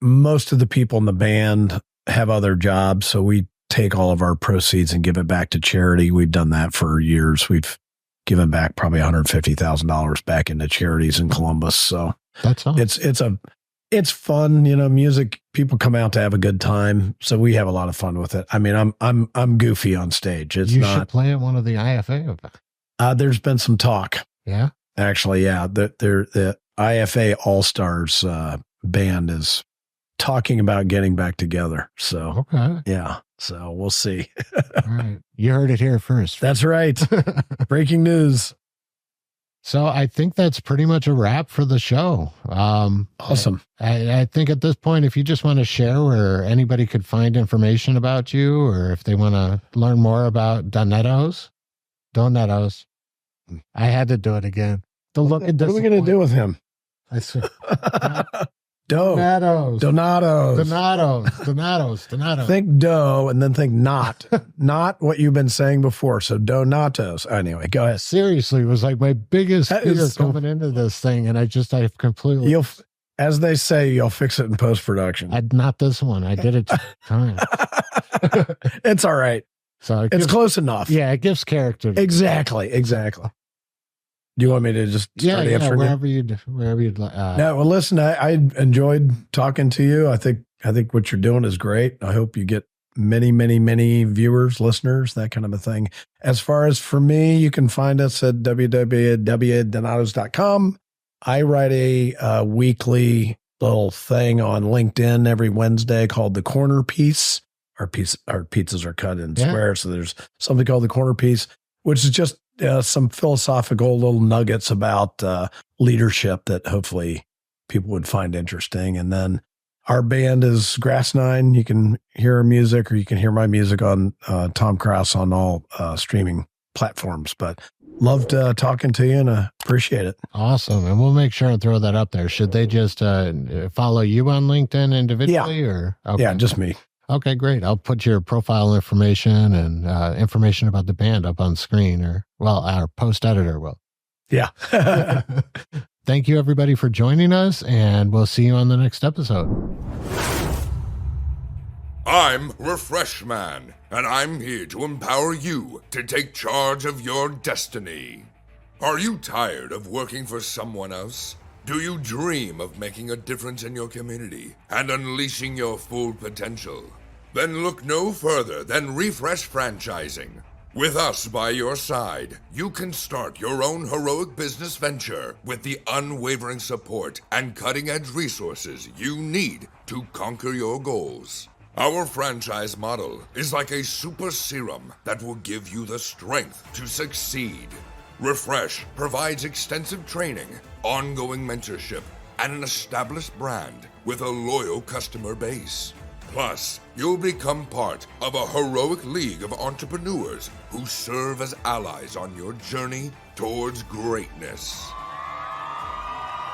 [SPEAKER 1] Most of the people in the band have other jobs. So we take all of our proceeds and give it back to charity. We've done that for years. We've given back probably $150,000 back into charities in Columbus. So
[SPEAKER 2] that's awesome.
[SPEAKER 1] It's fun, music, people come out to have a good time. So we have a lot of fun with it. I mean, I'm goofy on stage. You
[SPEAKER 2] should play at one of the IFA events.
[SPEAKER 1] There's been some talk.
[SPEAKER 2] Yeah.
[SPEAKER 1] Actually, yeah. The IFA All-Stars band is talking about getting back together. So,
[SPEAKER 2] okay.
[SPEAKER 1] Yeah. So we'll see.
[SPEAKER 2] All right. You heard it here first.
[SPEAKER 1] That's right. Breaking news.
[SPEAKER 2] So I think that's pretty much a wrap for the show.
[SPEAKER 1] Awesome.
[SPEAKER 2] I think at this point, if you just want to share where anybody could find information about you, or if they want to learn more about Donetto's. I had to do it again.
[SPEAKER 1] What are we going to do with him?
[SPEAKER 2] I swear.
[SPEAKER 1] Donatos. Think dough and then think not what you've been saying before. So Donatos. Anyway, go ahead.
[SPEAKER 2] Seriously, it was like my biggest fear coming into this thing, and I completely.
[SPEAKER 1] As they say, you'll fix it in post-production.
[SPEAKER 2] Not this one. I did it 2 times.
[SPEAKER 1] It's all right.
[SPEAKER 2] So
[SPEAKER 1] it's close enough.
[SPEAKER 2] Yeah, it gives character.
[SPEAKER 1] Exactly. Do you want me to just start answering?
[SPEAKER 2] Wherever you'd.
[SPEAKER 1] No, well, listen, I enjoyed talking to you. I think what you're doing is great. I hope you get many, many, many viewers, listeners, that kind of a thing. As far as for me, you can find us at www.donatos.com. I write a weekly little thing on LinkedIn every Wednesday called The Corner Piece. Our pizzas are cut in squares, so there's something called The Corner Piece, which is just some philosophical little nuggets about leadership that hopefully people would find interesting. And then our band is Grass 9. You can hear our music, or you can hear my music on Tom Kraus on all streaming platforms. But loved talking to you, and appreciate it.
[SPEAKER 2] Awesome. And we'll make sure and throw that up there. Should they just follow you on LinkedIn individually? Or okay.
[SPEAKER 1] Yeah, just me.
[SPEAKER 2] Okay, great. I'll put your profile information and information about the band up on screen, or our post editor will.
[SPEAKER 1] Yeah.
[SPEAKER 2] Thank you, everybody, for joining us, and we'll see you on the next episode.
[SPEAKER 3] I'm Refresh Man, and I'm here to empower you to take charge of your destiny. Are you tired of working for someone else? Do you dream of making a difference in your community and unleashing your full potential? Then look no further than Refresh Franchising. With us by your side, you can start your own heroic business venture with the unwavering support and cutting-edge resources you need to conquer your goals. Our franchise model is like a super serum that will give you the strength to succeed. Refresh provides extensive training, ongoing mentorship, and an established brand with a loyal customer base. Plus, you'll become part of a heroic league of entrepreneurs who serve as allies on your journey towards greatness.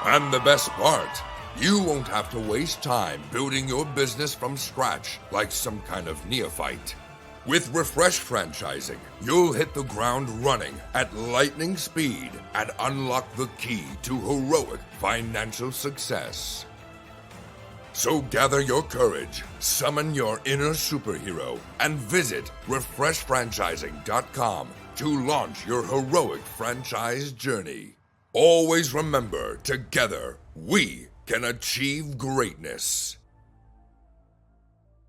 [SPEAKER 3] And the best part, you won't have to waste time building your business from scratch like some kind of neophyte. With Refresh Franchising, you'll hit the ground running at lightning speed and unlock the key to heroic financial success. So gather your courage, summon your inner superhero, and visit refreshfranchising.com to launch your heroic franchise journey. Always remember, together, we can achieve greatness.